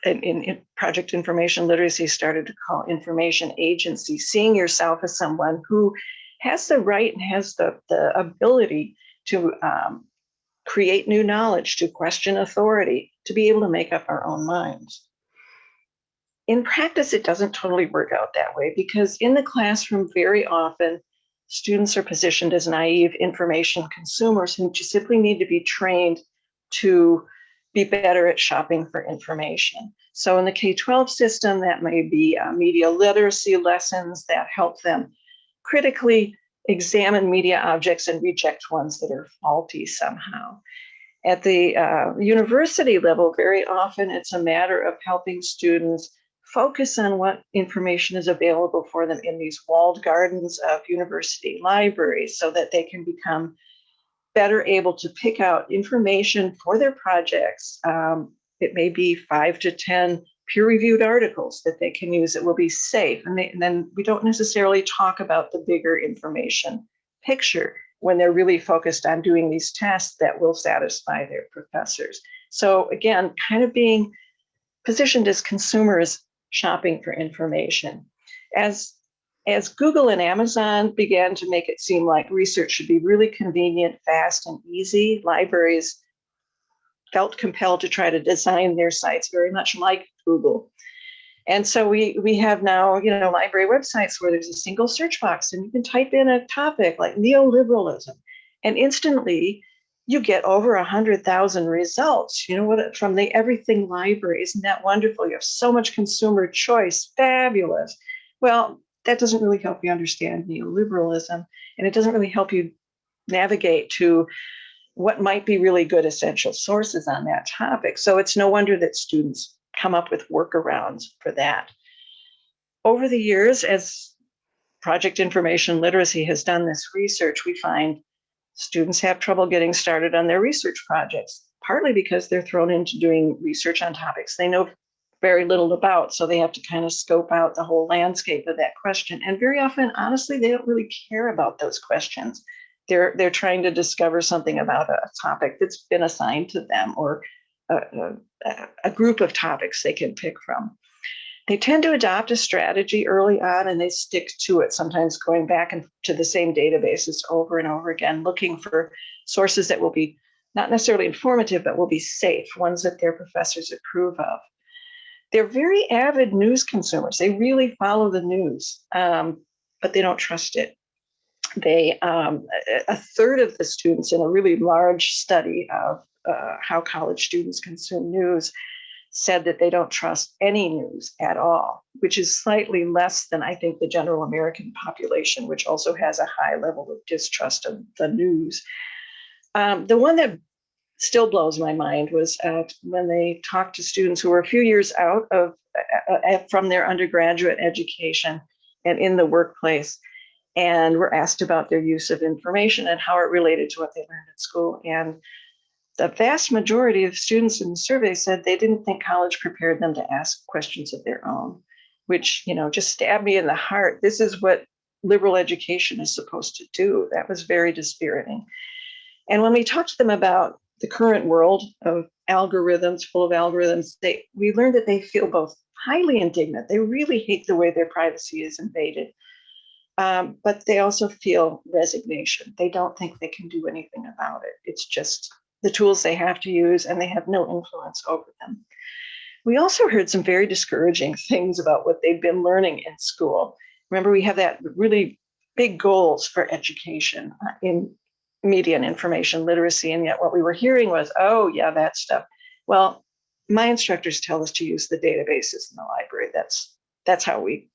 [SPEAKER 3] in Project Information Literacy started to call information agency, seeing yourself as someone who has the right and has the ability to create new knowledge, to question authority, to be able to make up our own minds. In practice, it doesn't totally work out that way because in the classroom, very often, students are positioned as naive information consumers who just simply need to be trained to be better at shopping for information. So in the K-12 system, that may be media literacy lessons that help them critically examine media objects and reject ones that are faulty somehow. At the university level, very often it's a matter of helping students focus on what information is available for them in these walled gardens of university libraries so that they can become better able to pick out information for their projects. It may be 5 to 10 peer-reviewed articles that they can use that will be safe. And then we don't necessarily talk about the bigger information picture when they're really focused on doing these tasks that will satisfy their professors. So again, kind of being positioned as consumers shopping for information. As Google and Amazon began to make it seem like research should be really convenient, fast, and easy, libraries felt compelled to try to design their sites very much like Google. And so we have now, library websites where there's a single search box and you can type in a topic like neoliberalism, and instantly you get over 100,000 results, from the everything library. Isn't that wonderful? You have so much consumer choice, fabulous. Well, that doesn't really help you understand neoliberalism, and it doesn't really help you navigate to what might be really good essential sources on that topic. So it's no wonder that students come up with workarounds for that. Over the years, as Project Information Literacy has done this research, we find Students have trouble getting started on their research projects, partly because they're thrown into doing research on topics they know very little about. So they have to kind of scope out the whole landscape of that question. And very often, honestly, they don't really care about those questions. They're trying to discover something about a topic that's been assigned to them, or a group of topics they can pick from. They tend to adopt a strategy early on and they stick to it, sometimes going back to the same databases over and over again, looking for sources that will be not necessarily informative, but will be safe, ones that their professors approve of. They're very avid news consumers. They really follow the news, but they don't trust it. A third of the students in a really large study of how college students consume news said that they don't trust any news at all, which is slightly less than I think the general American population, which also has a high level of distrust of the news. The one that still blows my mind was when they talked to students who were a few years out of from their undergraduate education and in the workplace, and were asked about their use of information and how it related to what they learned at school. And the vast majority of students in the survey said they didn't think college prepared them to ask questions of their own, which, just stabbed me in the heart. This is what liberal education is supposed to do. That was very dispiriting. And when we talked to them about the current world of algorithms, full of algorithms, we learned that they feel both highly indignant. They really hate the way their privacy is invaded. But they also feel resignation. They don't think they can do anything about it. It's just the tools they have to use, and they have no influence over them. We also heard some very discouraging things about what they've been learning in school. Remember, we have that really big goals for education in media and information literacy, and yet what we were hearing was, oh yeah, that stuff. Well, my instructors tell us to use the databases in the library. That's how we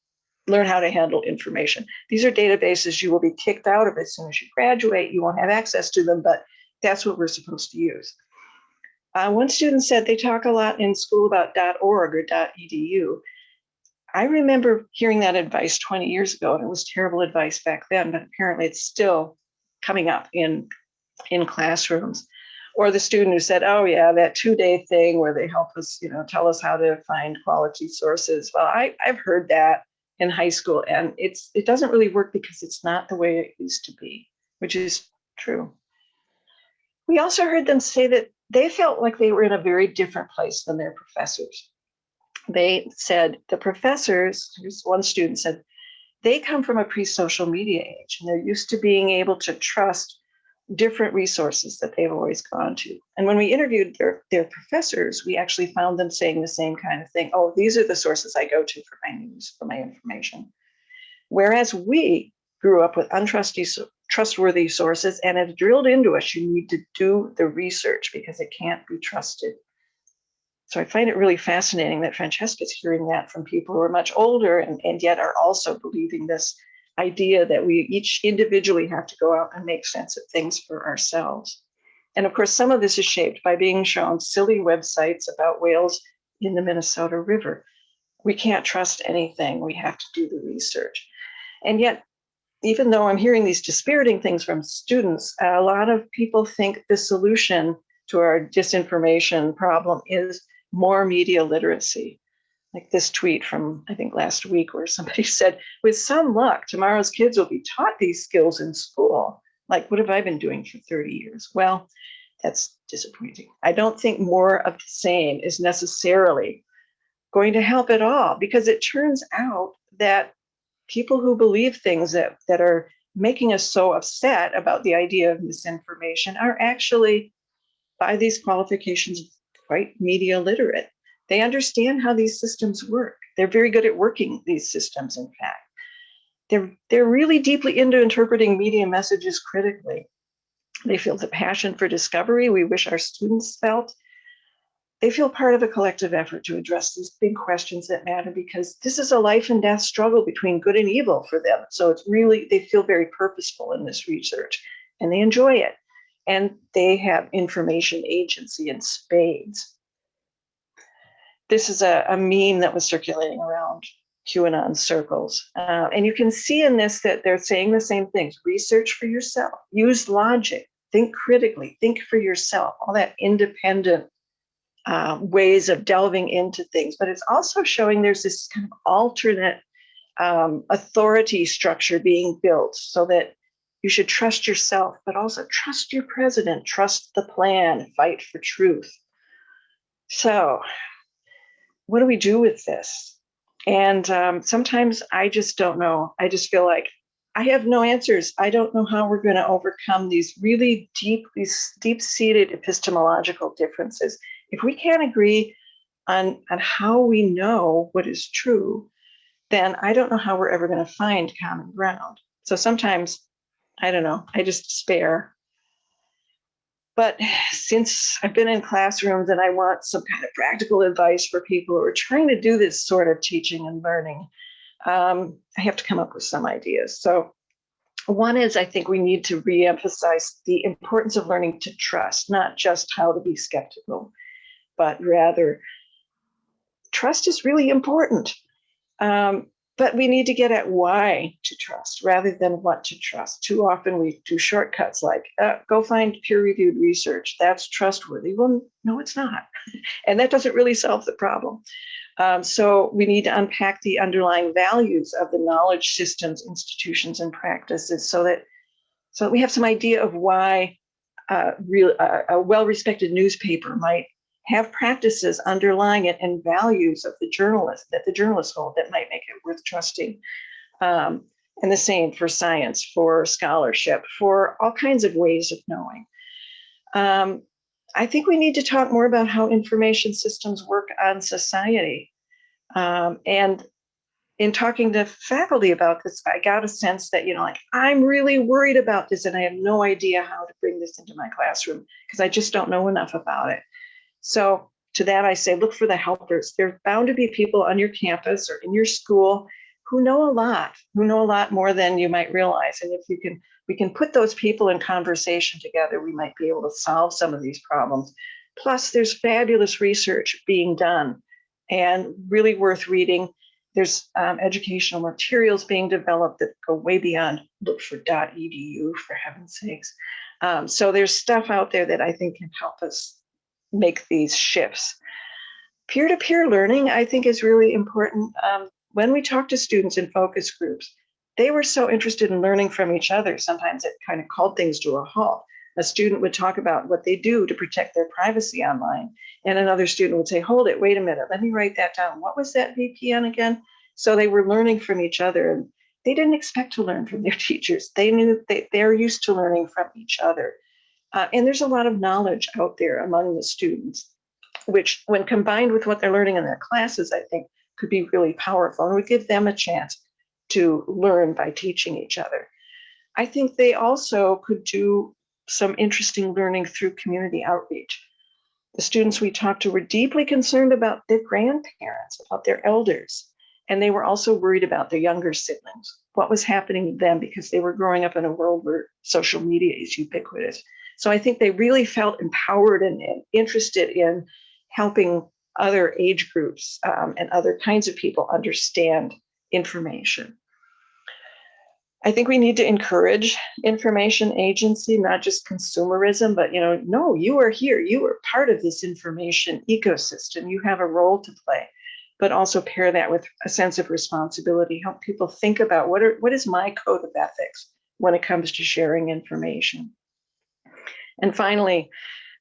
[SPEAKER 3] learn how to handle information. These are databases you will be kicked out of as soon as you graduate. You won't have access to them, but that's what we're supposed to use. One student said they talk a lot in school about .org or .edu. I remember hearing that advice 20 years ago, and it was terrible advice back then, but apparently it's still coming up in classrooms. Or the student who said, oh yeah, that 2-day thing where they help us, tell us how to find quality sources. Well, I've heard that in high school, and it doesn't really work because it's not the way it used to be, which is true. We also heard them say that they felt like they were in a very different place than their professors. They said the professors, one student said, they come from a pre-social media age, and they're used to being able to trust different resources that they've always gone to. And when we interviewed their professors, we actually found them saying the same kind of thing. Oh, these are the sources I go to for my news, for my information. Whereas we grew up with untrustworthy sources, and it drilled into us, you need to do the research because it can't be trusted. So I find it really fascinating that Francesca's hearing that from people who are much older and yet are also believing this idea that we each individually have to go out and make sense of things for ourselves. And of course, some of this is shaped by being shown silly websites about whales in the Minnesota River. We can't trust anything. We have to do the research. And yet, even though I'm hearing these dispiriting things from students, a lot of people think the solution to our disinformation problem is more media literacy. Like this tweet from, I think, last week, where somebody said, with some luck, tomorrow's kids will be taught these skills in school. Like, what have I been doing for 30 years? Well, that's disappointing. I don't think more of the same is necessarily going to help at all, because it turns out that people who believe things that are making us so upset about the idea of misinformation are actually, by these qualifications, quite media literate. They understand how these systems work. They're very good at working these systems, in fact. They're really deeply into interpreting media messages critically. They feel the passion for discovery we wish our students felt. They feel part of a collective effort to address these big questions that matter, because this is a life and death struggle between good and evil for them. So it's really, they feel very purposeful in this research, and they enjoy it. And they have information agency in spades. This is a meme that was circulating around QAnon circles. And you can see in this that they're saying the same things. Research for yourself. Use logic. think critically, think for yourself, all that independent ways of delving into things. But it's also showing there's this kind of alternate authority structure being built so that you should trust yourself, but also trust your president, trust the plan, fight for truth. So what do we do with this? And sometimes I just don't know. I just feel like I have no answers. I don't know how we're going to overcome these really deep-seated epistemological differences. If we can't agree on how we know what is true, then I don't know how we're ever going to find common ground. So sometimes, I don't know, I just despair. But since I've been in classrooms and I want some kind of practical advice for people who are trying to do this sort of teaching and learning, I have to come up with some ideas. So one is, I think we need to reemphasize the importance of learning to trust, not just how to be skeptical, but rather trust is really important. But we need to get at why to trust rather than what to trust. Too often we do shortcuts like, go find peer-reviewed research. That's trustworthy. Well, no, it's not. And that doesn't really solve the problem. So we need to unpack the underlying values of the knowledge systems, institutions, and practices so that we have some idea of why a well-respected newspaper might have practices underlying it and values of the journalist that the journalists hold that might make it worth trusting. And the same for science, for scholarship, for all kinds of ways of knowing. I think we need to talk more about how information systems work on society. And in talking to faculty about this, I got a sense that, like, I'm really worried about this and I have no idea how to bring this into my classroom because I just don't know enough about it. So to that, I say, look for the helpers. There are bound to be people on your campus or in your school who know a lot more than you might realize. And if we can put those people in conversation together, we might be able to solve some of these problems. Plus, there's fabulous research being done and really worth reading. There's educational materials being developed that go way beyond look for .edu, for heaven's sakes. So there's stuff out there that I think can help us make these shifts. Peer-to-peer learning, I think, is really important. When we talk to students in focus groups, they were so interested in learning from each other. Sometimes it kind of called things to a halt. A student would talk about what they do to protect their privacy online. And another student would say, hold it, wait a minute, let me write that down. What was that VPN again? So they were learning from each other. And they didn't expect to learn from their teachers. They knew they're used to learning from each other. And there's a lot of knowledge out there among the students, which when combined with what they're learning in their classes, I think could be really powerful and would give them a chance to learn by teaching each other. I think they also could do some interesting learning through community outreach. The students we talked to were deeply concerned about their grandparents, about their elders, and they were also worried about their younger siblings, what was happening to them because they were growing up in a world where social media is ubiquitous. So I think they really felt empowered and interested in helping other age groups and other kinds of people understand information. I think we need to encourage information agency, not just consumerism, but, no, you are here. You are part of this information ecosystem. You have a role to play, but also pair that with a sense of responsibility. Help people think about what is my code of ethics when it comes to sharing information. And finally,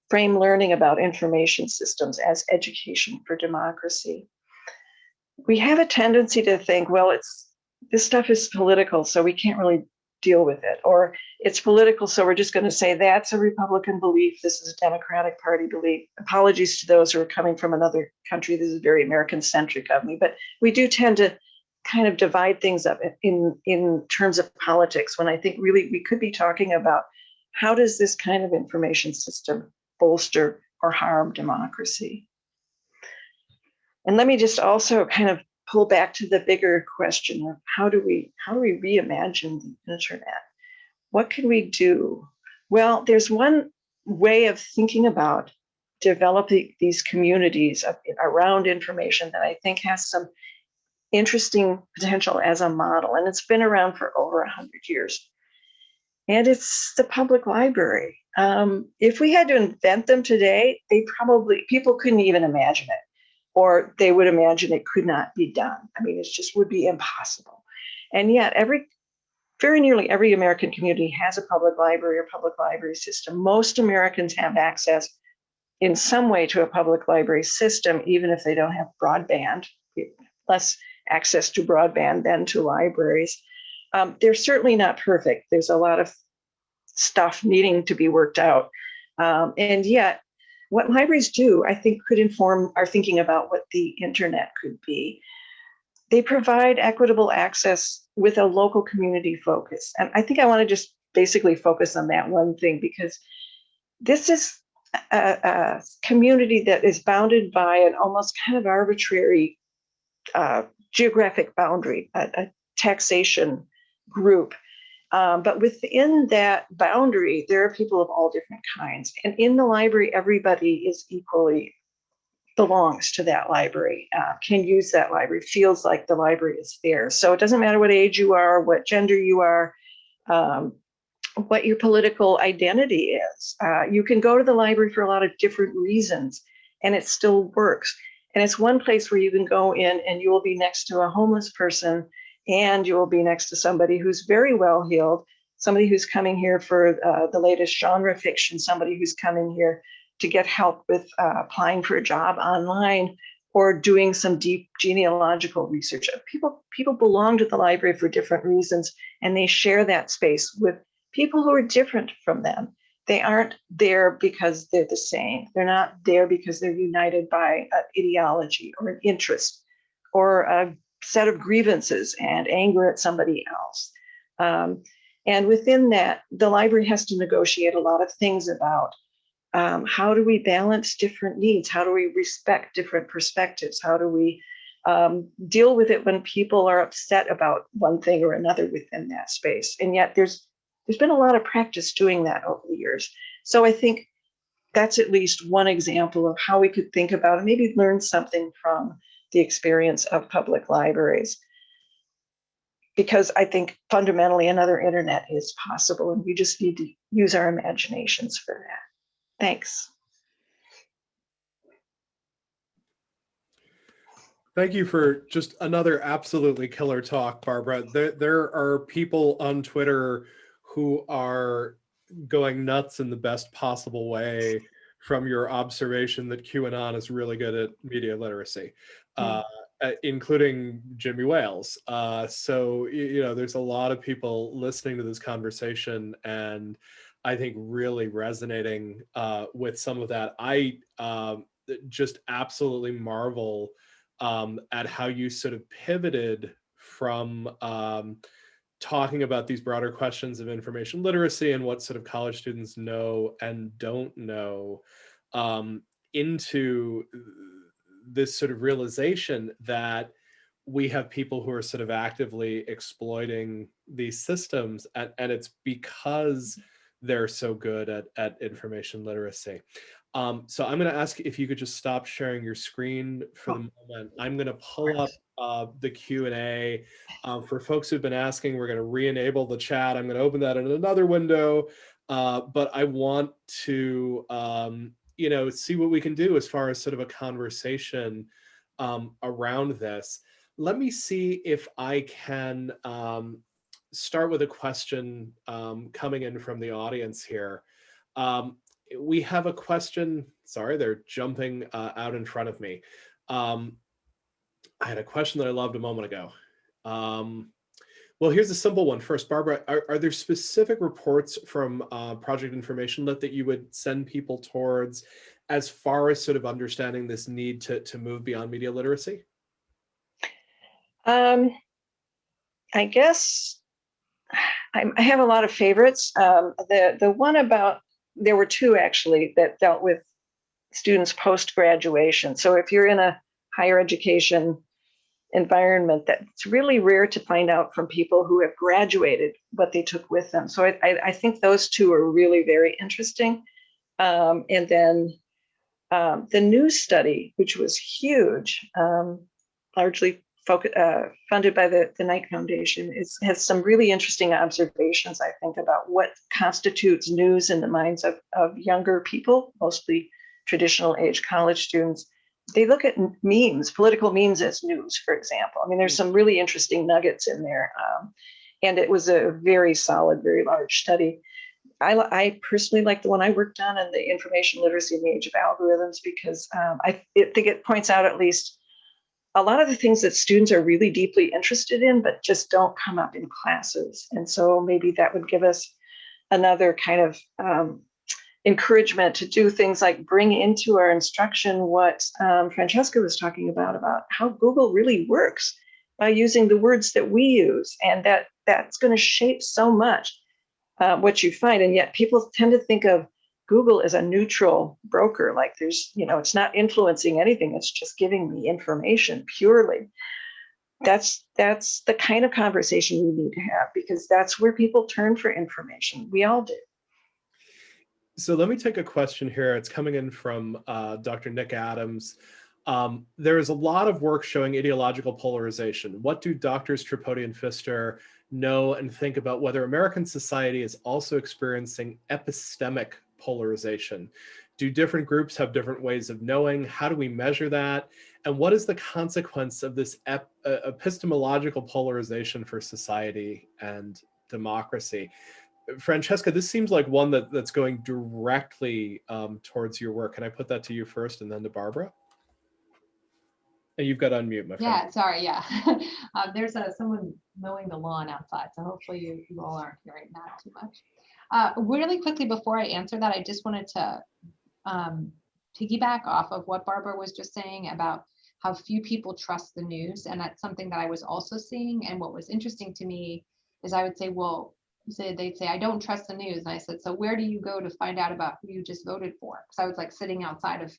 [SPEAKER 3] frame learning about information systems as education for democracy. We have a tendency to think, well, this stuff is political, so we can't really deal with it. Or it's political, so we're just going to say that's a Republican belief. This is a Democratic Party belief. Apologies to those who are coming from another country. This is very American-centric of me. But we do tend to kind of divide things up in terms of politics, when I think really we could be talking about how does this kind of information system bolster or harm democracy? And let me just also kind of pull back to the bigger question of how do we reimagine the internet? What can we do? Well, there's one way of thinking about developing these communities around information that I think has some interesting potential as a model, and it's been around for over 100 years. And it's the public library. If we had to invent them today, people couldn't even imagine it, or they would imagine it could not be done. I mean, it just would be impossible. And yet very nearly every American community has a public library or public library system. Most Americans have access in some way to a public library system, even if they don't have broadband, less access to broadband than to libraries. They're certainly not perfect. There's a lot of stuff needing to be worked out. And yet, what libraries do, I think, could inform our thinking about what the internet could be. They provide equitable access with a local community focus. And I think I want to just basically focus on that one thing, because this is a community that is bounded by an almost kind of arbitrary geographic boundary, a taxation group. But within that boundary, there are people of all different kinds. And in the library, everybody is equally belongs to that library, can use that library, feels like the library is theirs. So it doesn't matter what age you are, what gender you are, what your political identity is. You can go to the library for a lot of different reasons, and it still works. And it's one place where you can go in and you will be next to a homeless person, and you will be next to somebody who's very well heeled, somebody who's coming here for the latest genre fiction, somebody who's coming here to get help with applying for a job online or doing some deep genealogical research. People belong to the library for different reasons, and they share that space with people who are different from them. They aren't there because they're the same. They're not there because they're united by an ideology or an interest or a set of grievances and anger at somebody else. And within that, the library has to negotiate a lot of things about how do we balance different needs? How do we respect different perspectives? How do we deal with it when people are upset about one thing or another within that space? And yet there's been a lot of practice doing that over the years. So I think that's at least one example of how we could think about and maybe learn something from the experience of public libraries. Because I think fundamentally another internet is possible, and we just need to use our imaginations for that. Thanks.
[SPEAKER 1] Thank you for just another absolutely killer talk, Barbara. There are people on Twitter who are going nuts in the best possible way from your observation that QAnon is really good at media literacy, including Jimmy Wales. So, there's a lot of people listening to this conversation and I think really resonating with some of that. I just absolutely marvel at how you sort of pivoted from talking about these broader questions of information literacy and what sort of college students know and don't know into this sort of realization that we have people who are sort of actively exploiting these systems, and it's because they're so good at information literacy. So I'm going to ask if you could just stop sharing your screen for the moment. I'm going to pull up the Q&A. For folks who've been asking, we're going to re-enable the chat. I'm going to open that in another window, but I want to see what we can do as far as sort of a conversation around this. Let me see if I can start with a question coming in from the audience here. We have a question. Sorry, they're jumping out in front of me. I had a question that I loved a moment ago. Well, here's a simple one first. Barbara, are there specific reports from Project Information Lit that you would send people towards as far as sort of understanding this need to move beyond media literacy?
[SPEAKER 3] I guess I have a lot of favorites. The one about, there were two actually that dealt with students post-graduation. So if you're in a higher education environment, that's really rare to find out from people who have graduated what they took with them. So I think those two are really very interesting. And then the news study, which was huge, largely funded by the Knight Foundation, has some really interesting observations, I think, about what constitutes news in the minds of younger people, mostly traditional age college students. They look at memes, political memes as news, for example. I mean, there's some really interesting nuggets in there. And it was a very solid, very large study. I personally like the one I worked on the information literacy in the age of algorithms, because I think it points out at least a lot of the things that students are really deeply interested in, but just don't come up in classes. And so maybe that would give us another kind of encouragement to do things like bring into our instruction what Francesca was talking about how Google really works by using the words that we use. And that's going to shape so much what you find. And yet people tend to think of Google as a neutral broker, like there's, it's not influencing anything. It's just giving me information purely. That's the kind of conversation we need to have, because that's where people turn for information. We all do.
[SPEAKER 1] So let me take a question here. It's coming in from Dr. Nick Adams. There is a lot of work showing ideological polarization. What do Drs. Tripode and Pfister know and think about whether American society is also experiencing epistemic polarization? Do different groups have different ways of knowing? How do we measure that? And what is the consequence of this epistemological polarization for society and democracy? Francesca, this seems like one that's going directly towards your work. Can I put that to you first and then to Barbara? And you've got to unmute, my friend.
[SPEAKER 2] Yeah, sorry, yeah. There's someone mowing the lawn outside, so hopefully you all aren't hearing that too much. Really quickly, before I answer that, I just wanted to piggyback off of what Barbara was just saying about how few people trust the news. And that's something that I was also seeing. And what was interesting to me is I would say, well, they'd say, I don't trust the news. And I said, so where do you go to find out about who you just voted for? Because I was like sitting outside of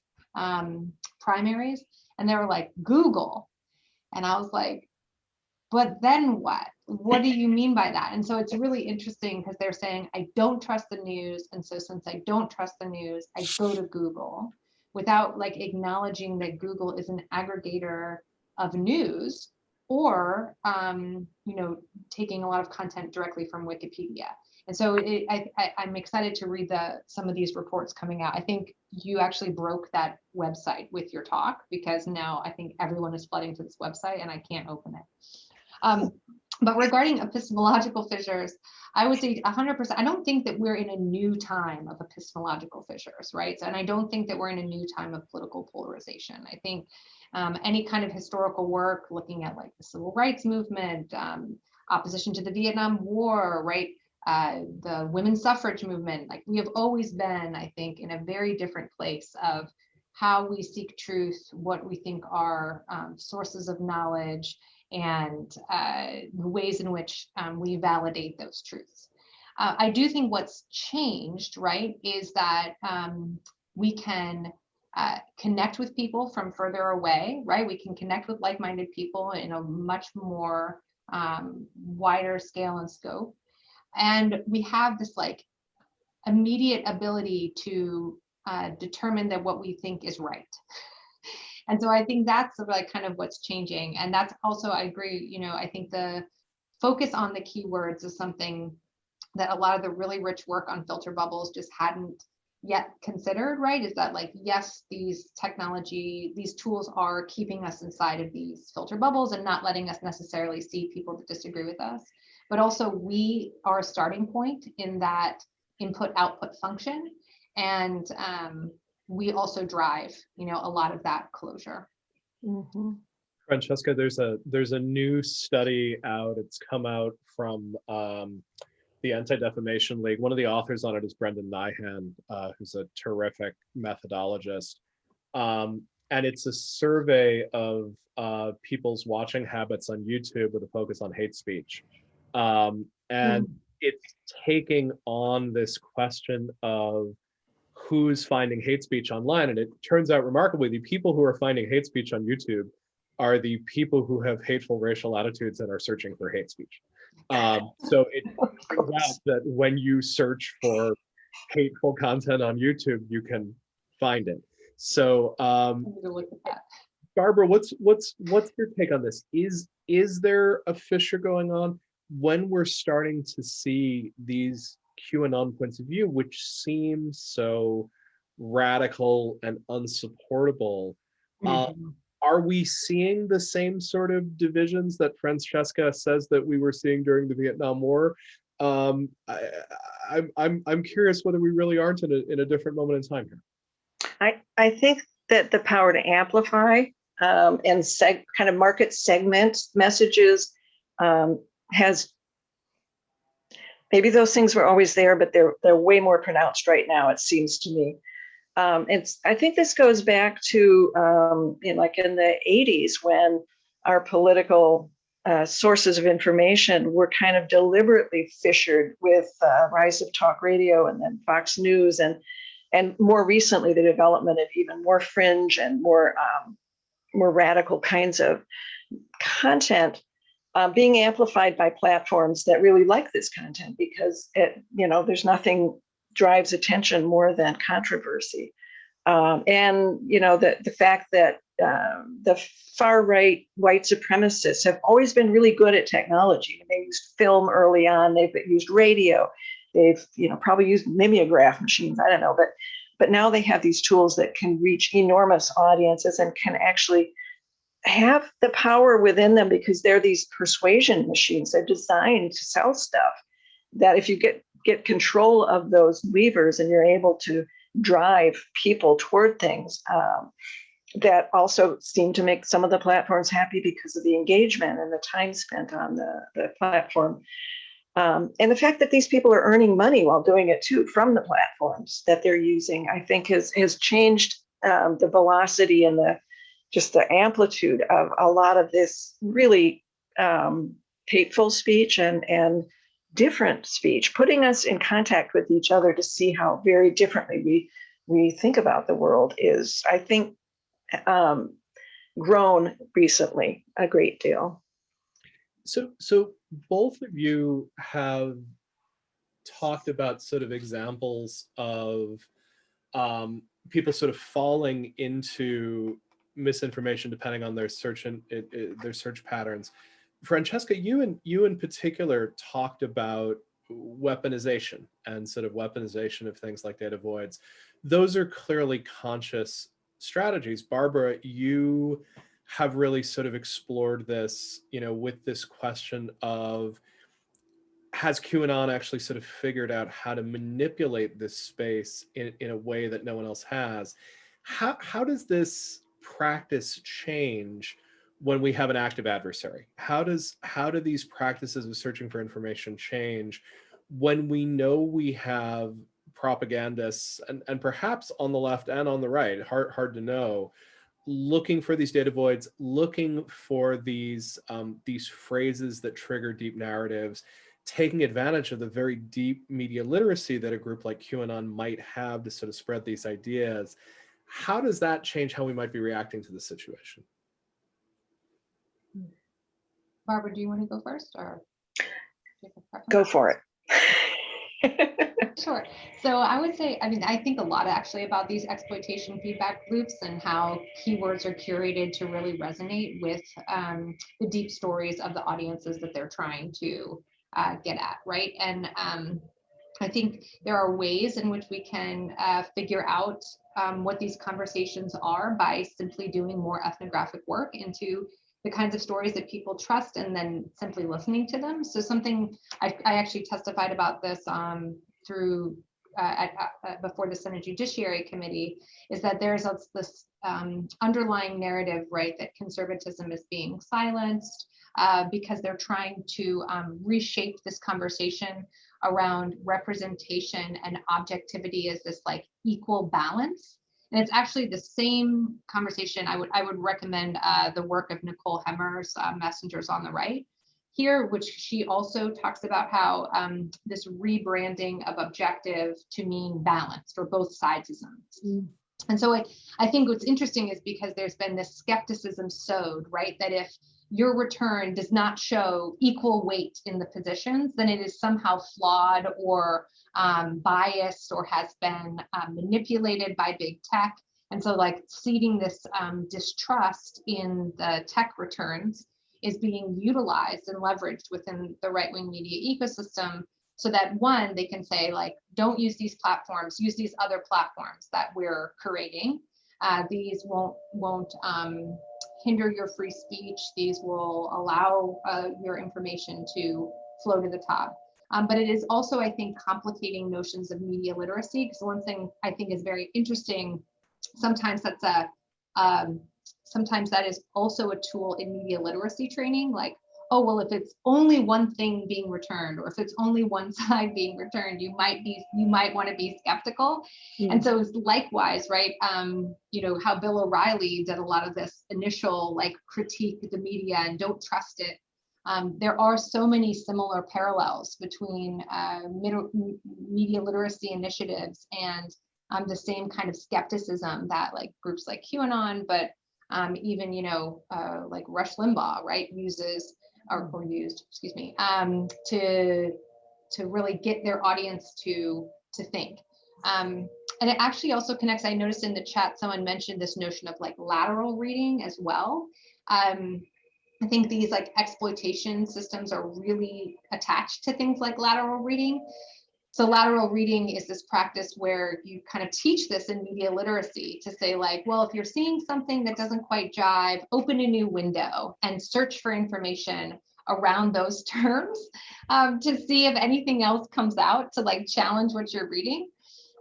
[SPEAKER 2] primaries, and they were like, Google. And I was like, but then what? What do you mean by that? And so it's really interesting because they're saying, I don't trust the news. And so since I don't trust the news, I go to Google, without like acknowledging that Google is an aggregator of news, or taking a lot of content directly from Wikipedia. And so I'm excited to read some of these reports coming out. I think you actually broke that website with your talk, because now I think everyone is flooding to this website and I can't open it. But regarding epistemological fissures, I would say 100%. I don't think that we're in a new time of epistemological fissures, right? And I don't think that we're in a new time of political polarization. I think any kind of historical work looking at like the civil rights movement, opposition to the Vietnam War, right? The women's suffrage movement, like we have always been, I think, in a very different place of how we seek truth, what we think are sources of knowledge, and the ways in which we validate those truths. I do think what's changed, right, is that we can connect with people from further away, right? We can connect with like-minded people in a much more wider scale and scope. And we have this like immediate ability to determine that what we think is right. And so I think that's like kind of what's changing. And that's also, I agree, I think the focus on the keywords is something that a lot of the really rich work on filter bubbles just hadn't yet considered, right? Is that like, yes, these tools are keeping us inside of these filter bubbles and not letting us necessarily see people that disagree with us. But also we are a starting point in that input-output function. And we also drive, a lot of that closure.
[SPEAKER 3] Mm-hmm.
[SPEAKER 1] Francesca, there's a new study out. It's come out from the Anti-Defamation League. One of the authors on it is Brendan Nyhan, who's a terrific methodologist. And it's a survey of people's watching habits on YouTube with a focus on hate speech. And it's taking on this question of who's finding hate speech online. And it turns out remarkably, the people who are finding hate speech on YouTube are the people who have hateful racial attitudes and are searching for hate speech. So it turns out that when you search for hateful content on YouTube, you can find it. So
[SPEAKER 2] Look at that.
[SPEAKER 1] Barbara, what's your take on this? Is there a fissure going on when we're starting to see these QAnon points of view, which seem so radical and unsupportable?
[SPEAKER 3] Mhm.
[SPEAKER 1] Are we seeing the same sort of divisions that Francesca says that we were seeing during the Vietnam War? I'm curious whether we really aren't in a different moment in time here.
[SPEAKER 3] I think that the power to amplify and kind of market segment messages has, maybe those things were always there, but they're way more pronounced right now, it seems to me. I think this goes back to like in the 80s when our political sources of information were kind of deliberately fissured with rise of talk radio and then Fox News, and more recently the development of even more fringe and more radical kinds of content being amplified by platforms that really like this content, because there's nothing drives attention more than controversy. And the fact that the far right white supremacists have always been really good at technology. They used film early on. They've used radio. They've probably used mimeograph machines. I don't know, but now they have these tools that can reach enormous audiences and can actually have the power within them, because they're these persuasion machines. They're designed to sell stuff. That if you get control of those levers and you're able to drive people toward things, that also seem to make some of the platforms happy because of the engagement and the time spent on the platform. And the fact that these people are earning money while doing it too from the platforms that they're using, I think has changed the velocity and just the amplitude of a lot of this really hateful speech and different speech, putting us in contact with each other to see how very differently we think about the world is, I think, grown recently a great deal.
[SPEAKER 1] So both of you have talked about sort of examples of people sort of falling into misinformation depending on their search and their search patterns. Francesca, you in particular talked about weaponization and sort of weaponization of things like data voids. Those are clearly conscious strategies. Barbara, you have really sort of explored this, with this question of, has QAnon actually sort of figured out how to manipulate this space in a way that no one else has? How does this practice change when we have an active adversary? How do these practices of searching for information change when we know we have propagandists and perhaps on the left and on the right, hard to know, looking for these data voids, looking for these phrases that trigger deep narratives, taking advantage of the very deep media literacy that a group like QAnon might have to sort of spread these ideas? How does that change how we might be reacting to the situation?
[SPEAKER 2] Barbara, do you want to go first, or
[SPEAKER 3] Go for it.
[SPEAKER 2] Sure. So I would say, I think a lot actually about these exploitation feedback loops and how keywords are curated to really resonate with the deep stories of the audiences that they're trying to get at, right? And I think there are ways in which we can figure out what these conversations are by simply doing more ethnographic work into the kinds of stories that people trust and then simply listening to them. So something I actually testified about this through before the Senate Judiciary Committee, is that there's this underlying narrative, right, that conservatism is being silenced because they're trying to reshape this conversation around representation and objectivity as this like equal balance. And it's actually the same conversation. I would recommend the work of Nicole Hemmer's Messengers on the Right here, which she also talks about how this rebranding of objective to mean balanced, or both sidesisms. And so I think what's interesting is because there's been this skepticism sowed, right, that if your return does not show equal weight in the positions, then it is somehow flawed or biased or has been manipulated by big tech. And so like seeding this distrust in the tech returns is being utilized and leveraged within the right-wing media ecosystem, so that one, they can say like, don't use these platforms, use these other platforms that we're curating. These won't hinder your free speech. These will allow your information to flow to the top. But it is also, I think, complicating notions of media literacy, because one thing I think is very interesting, sometimes that's sometimes that is also a tool in media literacy training, like, oh, well, if it's only one thing being returned, or if it's only one side being returned, you might want to be skeptical. And so it's likewise, right? You know, how Bill O'Reilly did a lot of this initial like critique of the media and don't trust it. There are so many similar parallels between media literacy initiatives and the same kind of skepticism that like groups like QAnon, but even, you know, like Rush Limbaugh, right, uses or used, excuse me, to really get their audience to think. And it actually also connects, I noticed in the chat, someone mentioned this notion of like lateral reading as well. I think these like exploitation systems are really attached to things like lateral reading. So lateral reading is this practice where you kind of teach this in media literacy to say like, well, if you're seeing something that doesn't quite jive, open a new window and search for information around those terms to see if anything else comes out to like challenge what you're reading.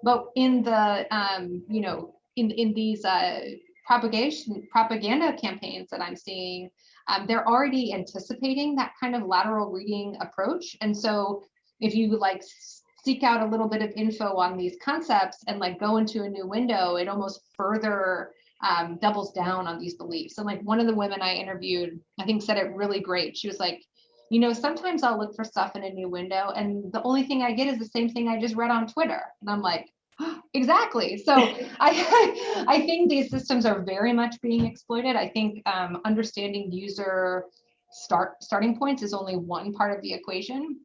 [SPEAKER 2] But in the, you know, in these propaganda campaigns that I'm seeing, they're already anticipating that kind of lateral reading approach. And so if you like seek out a little bit of info on these concepts and like go into a new window, it almost further doubles down on these beliefs. And like one of the women I interviewed, I think said it really great. She was like, you know, sometimes I'll look for stuff in a new window and the only thing I get is the same thing I just read on Twitter. And I'm like, oh, exactly. So I think these systems are very much being exploited. I think understanding user starting points is only one part of the equation.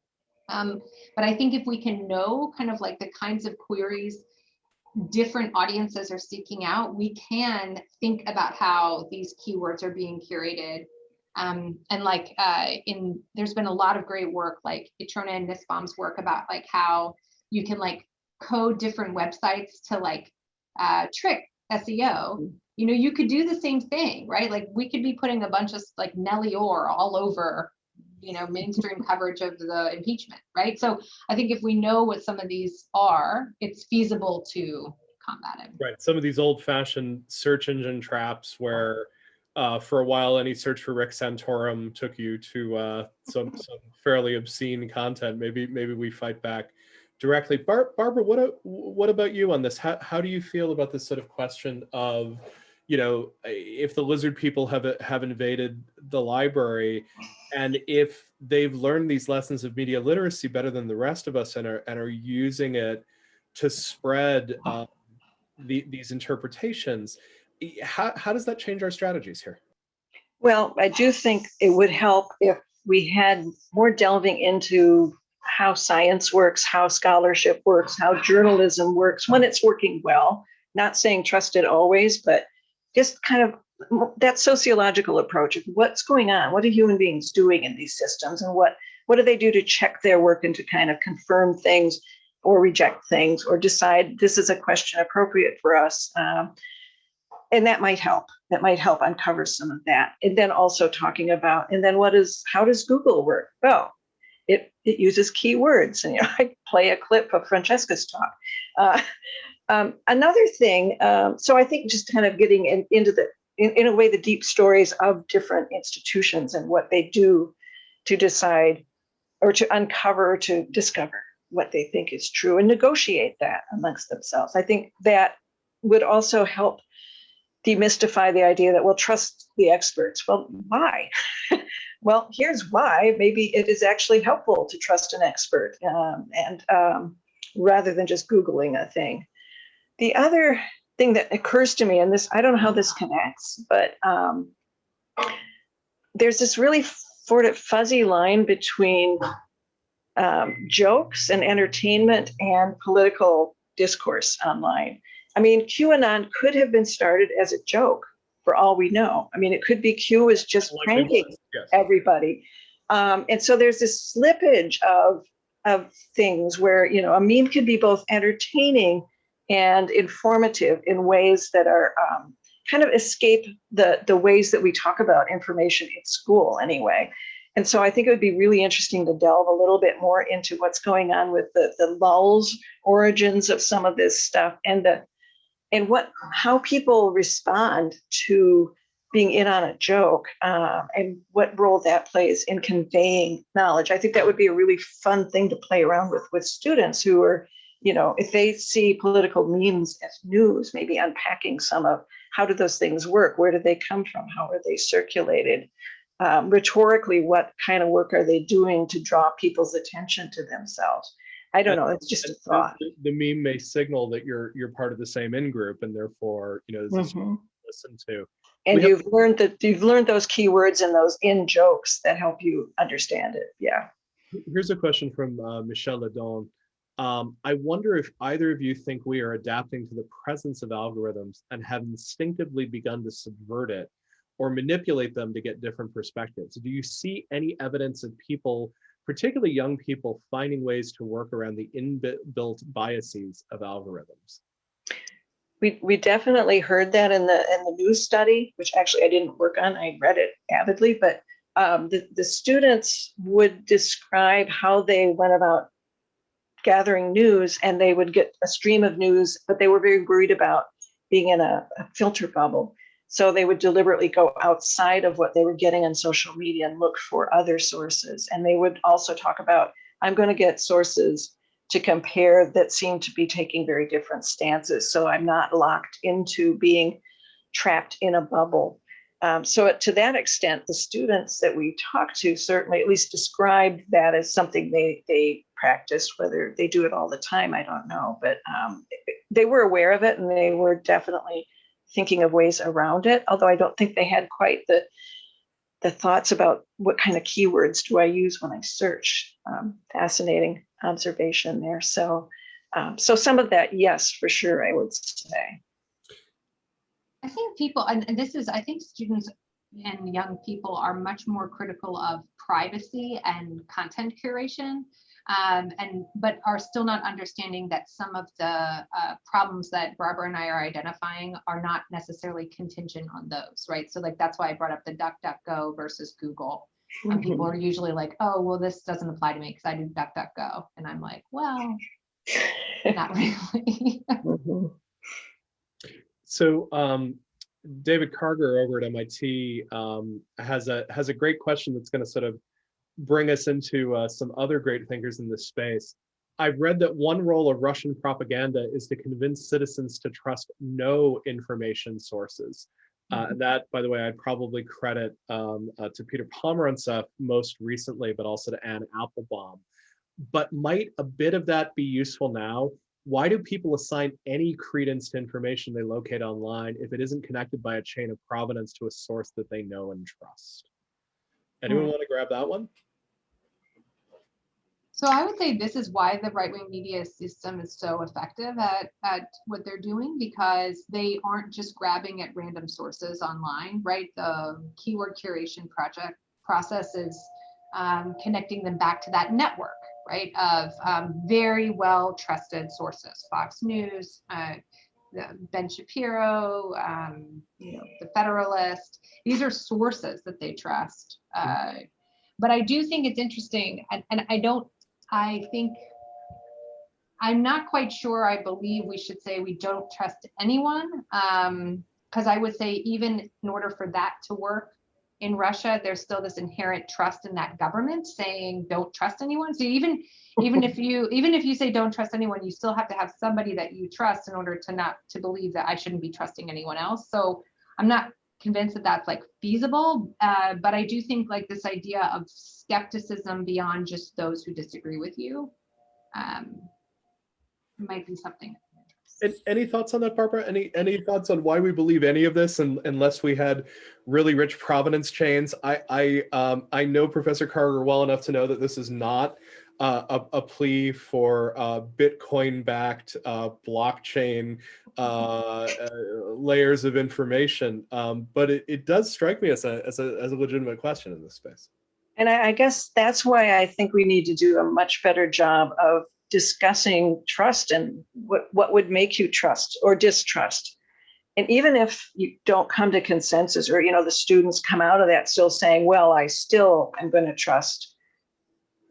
[SPEAKER 2] But I think if we can know kind of like the kinds of queries different audiences are seeking out, we can think about how these keywords are being curated. And like there's been a lot of great work, like Itrona and Nussbaum's work about like how you can like code different websites to like trick SEO. You know, you could do the same thing, right? Like we could be putting a bunch of like Nellie Orr all over, you know, mainstream coverage of the impeachment, right? So I think if we know what some of these are, it's feasible to combat it.
[SPEAKER 1] Right. Some of these old-fashioned search engine traps where for a while any search for Rick Santorum took you to some fairly obscene content. Maybe we fight back directly. Barbara, what about you on this? How do you feel about this sort of question of, you know, if the lizard people have invaded the library, and if they've learned these lessons of media literacy better than the rest of us and are using it to spread these interpretations, how does that change our strategies here?
[SPEAKER 3] Well, I do think it would help if we had more delving into how science works, how scholarship works, how journalism works when it's working well. Not saying trust it always, but just kind of that sociological approach of what's going on, what are human beings doing in these systems, and what do they do to check their work and to kind of confirm things or reject things or decide this is a question appropriate for us. And that might help. That might help uncover some of that. And then also talking about, and then how does Google work? Well, it uses keywords. And, you know, I play a clip of Francesca's talk. Another thing, so I think just kind of getting into in a way, the deep stories of different institutions and what they do to decide or to uncover or to discover what they think is true and negotiate that amongst themselves. I think that would also help demystify the idea that we'll trust the experts. Well, why? Well, here's why. Maybe it is actually helpful to trust an expert and rather than just Googling a thing. The other thing that occurs to me, and this, I don't know how this connects, but there's this really sort of fuzzy line between jokes and entertainment and political discourse online. I mean, QAnon could have been started as a joke for all we know. I mean, it could be Q was just pranking
[SPEAKER 1] Yes.
[SPEAKER 3] everybody. And so there's this slippage of things where, you know, a meme can be both entertaining and informative in ways that are kind of escape the ways that we talk about information in school anyway. And so I think it would be really interesting to delve a little bit more into what's going on with the lulls, origins of some of this stuff, and how people respond to being in on a joke, and what role that plays in conveying knowledge. I think that would be a really fun thing to play around with students who are, you know, if they see political memes as news, maybe unpacking some of how do those things work? Where do they come from? How are they circulated? Rhetorically, what kind of work are they doing to draw people's attention to themselves? I don't know. It's just a thought.
[SPEAKER 1] The meme may signal that you're part of the same in group, and therefore, you know, this is listen to.
[SPEAKER 3] And you've learned those keywords and those in jokes that help you understand it. Yeah.
[SPEAKER 1] Here's a question from Michelle Ledon. I wonder if either of you think we are adapting to the presence of algorithms and have instinctively begun to subvert it or manipulate them to get different perspectives. Do you see any evidence of people, particularly young people, finding ways to work around the inbuilt biases of algorithms?
[SPEAKER 3] We definitely heard that in the news study, which actually I didn't work on. I read it avidly, but the students would describe how they went about gathering news, and they would get a stream of news, but they were very worried about being in a filter bubble. So they would deliberately go outside of what they were getting on social media and look for other sources. And they would also talk about, I'm going to get sources to compare that seem to be taking very different stances. So I'm not locked into being trapped in a bubble. So to that extent, the students that we talked to certainly at least described that as something they practice. Whether they do it all the time, I don't know. But they were aware of it, and they were definitely thinking of ways around it, although I don't think they had quite the thoughts about what kind of keywords do I use when I search. Fascinating observation there. So some of that, yes, for sure, I would say.
[SPEAKER 2] I think people, and this is, I think students and young people are much more critical of privacy and content curation, but are still not understanding that some of the problems that Barbara and I are identifying are not necessarily contingent on those, right? So like, that's why I brought up the DuckDuckGo versus Google. And people are usually like, oh, well, this doesn't apply to me because I do DuckDuckGo. And I'm like, well, not really.
[SPEAKER 1] So David Karger over at MIT has a great question that's going to sort of bring us into some other great thinkers in this space. I've read that one role of Russian propaganda is to convince citizens to trust no information sources. And that, by the way, I'd probably credit to Peter Pomerantsev most recently, but also to Anne Applebaum. But might a bit of that be useful now? Why do people assign any credence to information they locate online if it isn't connected by a chain of provenance to a source that they know and trust? Anyone want to grab that one?
[SPEAKER 2] So I would say this is why the right-wing media system is so effective at what they're doing, because they aren't just grabbing at random sources online, right? The keyword curation process is connecting them back to that network, right, of very well trusted sources, Fox News, Ben Shapiro, the Federalist. These are sources that they trust. But I do think it's interesting, and I'm not quite sure I believe we should say we don't trust anyone, because I would say even in order for that to work in Russia, there's still this inherent trust in that government saying don't trust anyone. So even if you say don't trust anyone, you still have to have somebody that you trust in order to believe that I shouldn't be trusting anyone else. So I'm not convinced that that's like feasible, but I do think like this idea of skepticism beyond just those who disagree with you might be something.
[SPEAKER 1] Any thoughts on that, Barbara? Any thoughts on why we believe any of this, unless we had really rich provenance chains? I know Professor Karger well enough to know that this is not a plea for Bitcoin-backed blockchain layers of information, but it does strike me as a legitimate question in this space.
[SPEAKER 3] And I guess that's why I think we need to do a much better job of discussing trust and what would make you trust or distrust. And even if you don't come to consensus, or the students come out of that still saying, well, I still am going to trust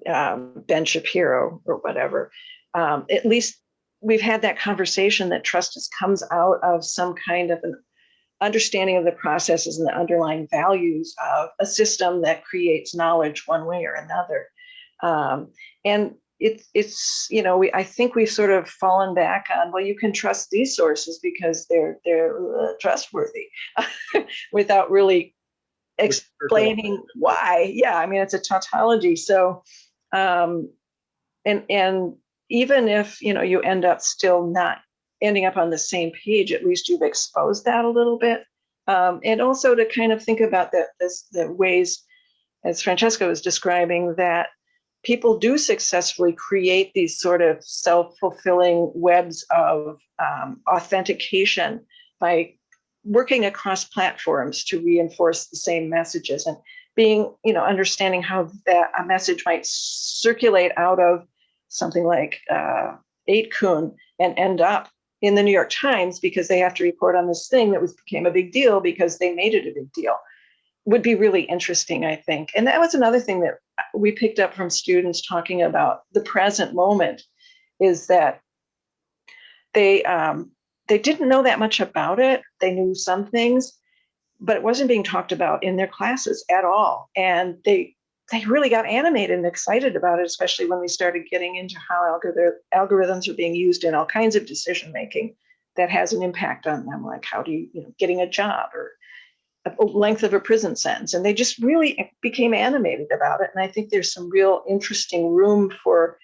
[SPEAKER 3] Ben Shapiro or whatever, at least we've had that conversation that trust comes out of some kind of an understanding of the processes and the underlying values of a system that creates knowledge one way or another. And it's I think we've sort of fallen back on, well, you can trust these sources because they're trustworthy without really explaining why. Yeah, I mean, it's a tautology. So and even if you end up still not ending up on the same page, at least you've exposed that a little bit. And also to kind of think about the ways, as Francesca was describing, that people do successfully create these sort of self-fulfilling webs of authentication by working across platforms to reinforce the same messages, and being, understanding how that a message might circulate out of something like 8kun and end up in the New York Times because they have to report on this thing that became a big deal because they made it a big deal, would be really interesting, I think. And that was another thing that we picked up from students talking about the present moment, is that they didn't know that much about it. They knew some things, but it wasn't being talked about in their classes at all. And they really got animated and excited about it, especially when we started getting into how algorithms are being used in all kinds of decision making that has an impact on them, like how do you, getting a job or a length of a prison sentence. And they just really became animated about it. And I think there's some real interesting room for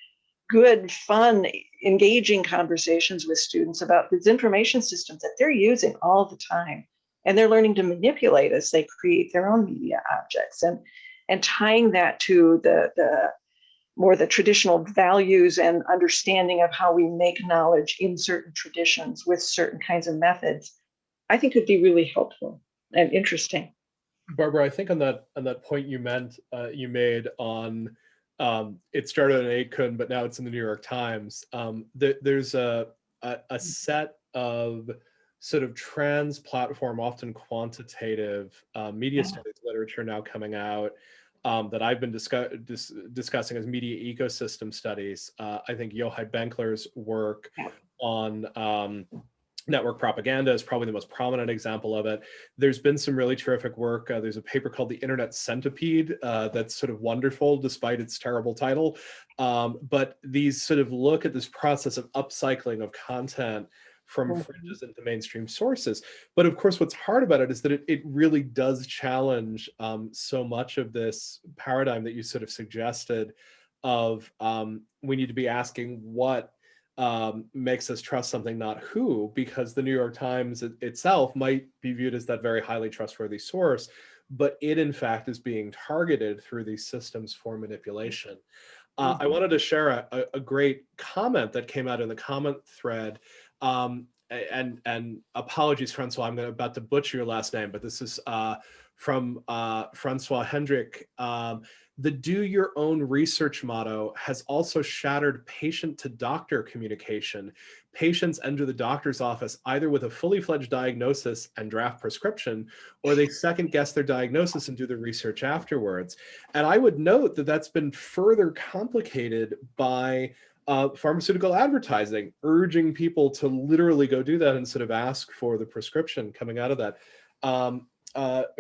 [SPEAKER 3] good, fun, engaging conversations with students about these information systems that they're using all the time. And they're learning to manipulate as they create their own media objects, and tying that to the traditional values and understanding of how we make knowledge in certain traditions with certain kinds of methods, I think could be really helpful and interesting.
[SPEAKER 1] Barbara, I think on that point you made on it started in 8kun, but now it's in the New York Times. There's a set of sort of trans-platform, often quantitative media studies literature now coming out that I've been discussing as media ecosystem studies. I think Yochai Benkler's work on network propaganda is probably the most prominent example of it. There's been some really terrific work. There's a paper called the Internet Centipede that's sort of wonderful despite its terrible title. But these sort of look at this process of upcycling of content from fringes into mainstream sources. But of course, what's hard about it is that it really does challenge so much of this paradigm that you sort of suggested of we need to be asking what makes us trust something, not who, because the New York Times itself might be viewed as that very highly trustworthy source, but it in fact is being targeted through these systems for manipulation. I wanted to share a great comment that came out in the comment thread. And apologies, Francois, I'm about to butcher your last name, but this is from Francois Hendrick. The do your own research motto has also shattered patient to doctor communication. Patients enter the doctor's office either with a fully fledged diagnosis and draft prescription, or they second guess their diagnosis and do the research afterwards. And I would note that that's been further complicated by pharmaceutical advertising, urging people to literally go do that and sort of ask for the prescription coming out of that.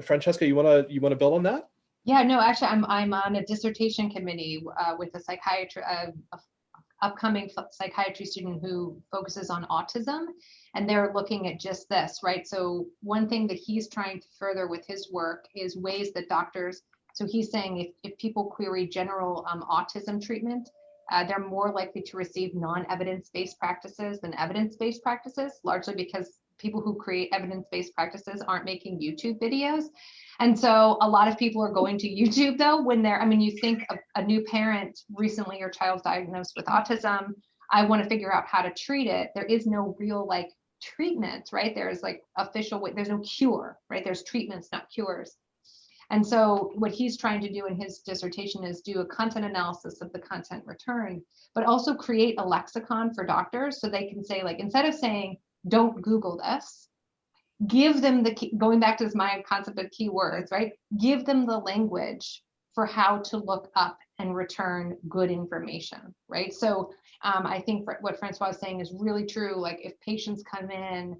[SPEAKER 1] Francesca, you wanna build on that?
[SPEAKER 2] Yeah, no, actually, I'm on a dissertation committee with a psychiatrist, upcoming psychiatry student who focuses on autism, and they're looking at just this, right? So one thing that he's trying to further with his work is ways that doctors. So he's saying if people query general autism treatment, they're more likely to receive non-evidence-based practices than evidence-based practices, largely because people who create evidence-based practices aren't making YouTube videos. And so a lot of people are going to YouTube though, when they're, I mean, you think of a new parent, recently your child's diagnosed with autism. I want to figure out how to treat it. There is no real like treatment, right? There's like official way, there's no cure, right? There's treatments, not cures. And so what he's trying to do in his dissertation is do a content analysis of the content returned, but also create a lexicon for doctors so they can say, like, instead of saying, don't Google this, give them the key, going back to this my concept of keywords, right? Give them the language for how to look up and return good information, right? So I think what Francois is saying is really true. Like if patients come in,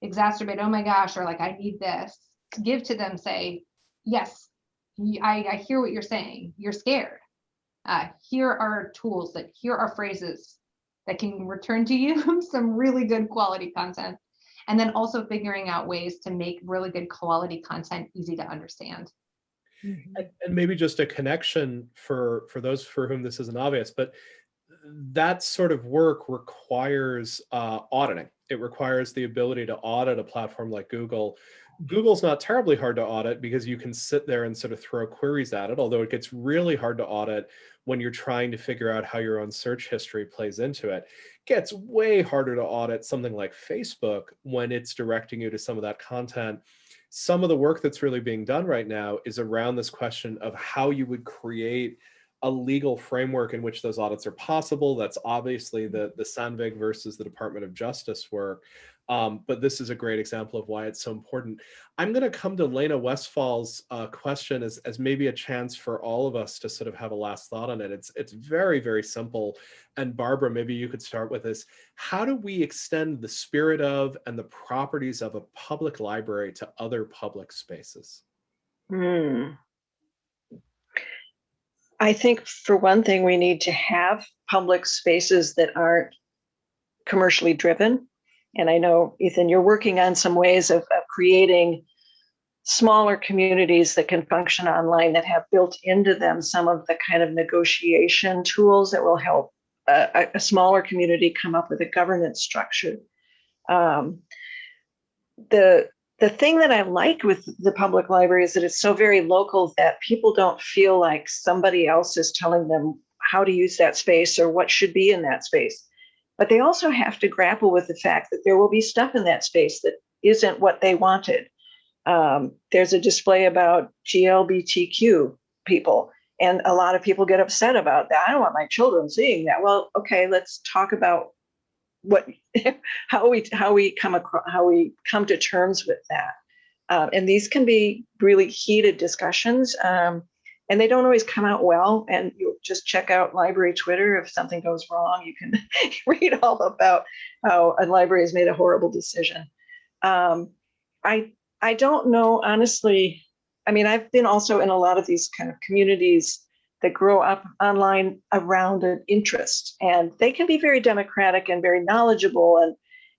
[SPEAKER 2] exacerbate, oh my gosh, or like, I need this, give to them, say, yes, I hear what you're saying. You're scared. Here are tools here are phrases that can return to you some really good quality content. And then also figuring out ways to make really good quality content easy to understand.
[SPEAKER 1] And maybe just a connection for those for whom this isn't obvious, but that sort of work requires auditing. It requires the ability to audit a platform like Google. Google's not terribly hard to audit because you can sit there and sort of throw queries at it, although it gets really hard to audit when you're trying to figure out how your own search history plays into it. It gets way harder to audit something like Facebook when it's directing you to some of that content. Some of the work that's really being done right now is around this question of how you would create a legal framework in which those audits are possible. That's obviously the Sandvig versus the Department of Justice work. But this is a great example of why it's so important. I'm going to come to Lena Westfall's question as maybe a chance for all of us to sort of have a last thought on it. It's very, very simple. And Barbara, maybe you could start with this. How do we extend the spirit of and the properties of a public library to other public spaces?
[SPEAKER 3] I think for one thing, we need to have public spaces that aren't commercially driven. And I know, Ethan, you're working on some ways of creating smaller communities that can function online that have built into them some of the kind of negotiation tools that will help a smaller community come up with a governance structure. The thing that I like with the public library is that it's so very local that people don't feel like somebody else is telling them how to use that space or what should be in that space. But they also have to grapple with the fact that there will be stuff in that space that isn't what they wanted. There's a display about GLBTQ people, and a lot of people get upset about that. I don't want my children seeing that. Well, okay, let's talk about how we come to terms with that. And these can be really heated discussions, and they don't always come out well. And you just check out library Twitter. If something goes wrong, you can read all about how a library has made a horrible decision. I don't know, honestly. I mean, I've been also in a lot of these kind of communities that grow up online around an interest, and they can be very democratic and very knowledgeable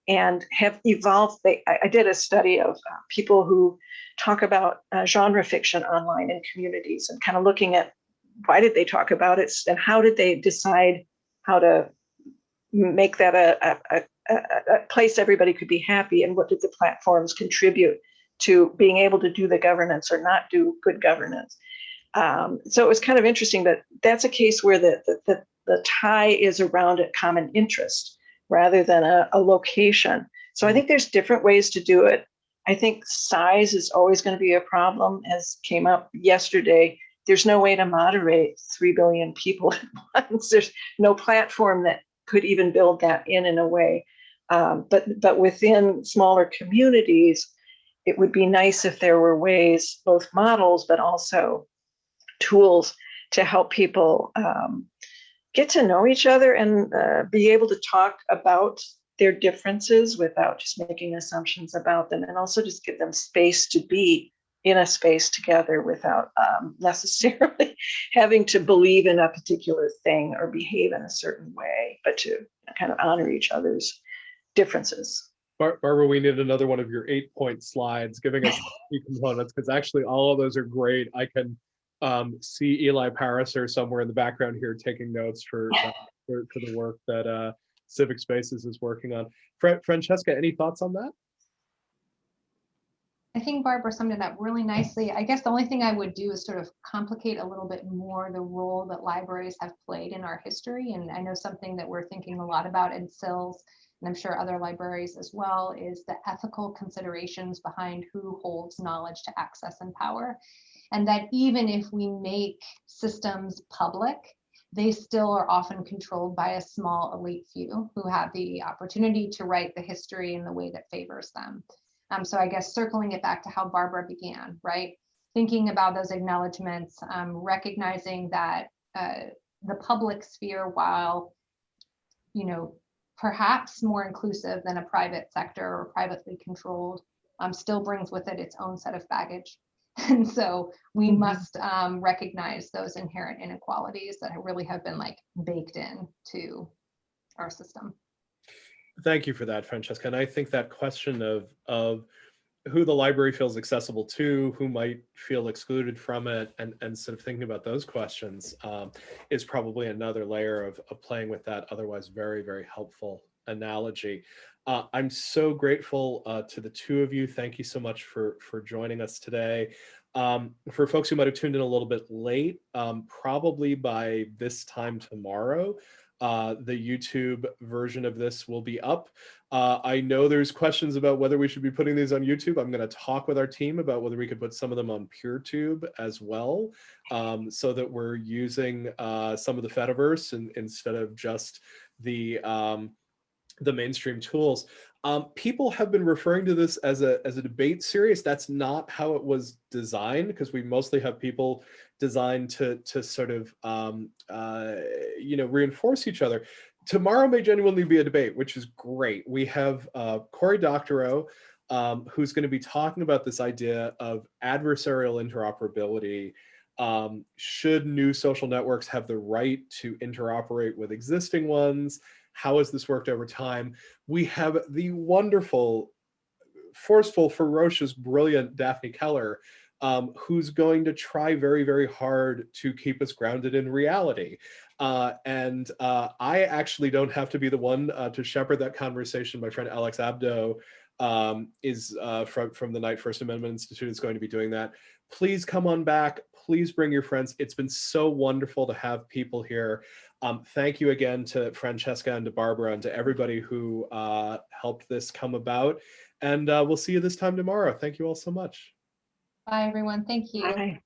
[SPEAKER 3] and have evolved. I did a study of people who talk about genre fiction online in communities and kind of looking at why did they talk about it and how did they decide how to make that a place everybody could be happy, and what did the platforms contribute to being able to do the governance or not do good governance. So it was kind of interesting that that's a case where the tie is around a common interest rather than a location. So I think there's different ways to do it. I think size is always going to be a problem, as came up yesterday. There's no way to moderate 3 billion people at once. There's no platform that could even build that in a way. But within smaller communities, it would be nice if there were ways, both models, but also tools to help people get to know each other and be able to talk about their differences without just making assumptions about them, and also just give them space to be in a space together without necessarily having to believe in a particular thing or behave in a certain way, but to kind of honor each other's differences.
[SPEAKER 1] Barbara, we need another one of your 8-point slides giving us key components, because actually all of those are great. I can see Eli Pariser somewhere in the background here taking notes for the work that Civic Spaces is working on. Francesca, any thoughts on that?
[SPEAKER 2] I think Barbara summed it up really nicely. I guess the only thing I would do is sort of complicate a little bit more the role that libraries have played in our history. And I know something that we're thinking a lot about in SILS, and I'm sure other libraries as well, is the ethical considerations behind who holds knowledge to access and power. And that even if we make systems public, they still are often controlled by a small elite few who have the opportunity to write the history in the way that favors them. So I guess circling it back to how Barbara began, right? Thinking about those acknowledgements, recognizing that the public sphere, while, perhaps more inclusive than a private sector or privately controlled, still brings with it its own set of baggage. And so we must recognize those inherent inequalities that really have been like baked in to our system.
[SPEAKER 1] Thank you for that, Francesca. And I think that question of who the library feels accessible to, who might feel excluded from it, and sort of thinking about those questions is probably another layer of playing with that otherwise very, very helpful analogy. I'm so grateful to the two of you. Thank you so much for joining us today. For folks who might have tuned in a little bit late, probably by this time tomorrow, the YouTube version of this will be up. I know there's questions about whether we should be putting these on YouTube. I'm going to talk with our team about whether we could put some of them on PeerTube as well, so that we're using some of the Fediverse instead of just the mainstream tools. People have been referring to this as a debate series. That's not how it was designed, because we mostly have people designed to sort of reinforce each other. Tomorrow may genuinely be a debate, which is great. We have Cory Doctorow, who's going to be talking about this idea of adversarial interoperability. Should new social networks have the right to interoperate with existing ones? How has this worked over time? We have the wonderful, forceful, ferocious, brilliant Daphne Keller, who's going to try very, very hard to keep us grounded in reality. And I actually don't have to be the one to shepherd that conversation. My friend Alex Abdo is from the Knight First Amendment Institute is going to be doing that. Please come on back. Please bring your friends. It's been so wonderful to have people here. Thank you again to Francesca and to Barbara and to everybody who helped this come about. And we'll see you this time tomorrow. Thank you all so much.
[SPEAKER 2] Bye, everyone. Thank you.
[SPEAKER 3] Bye.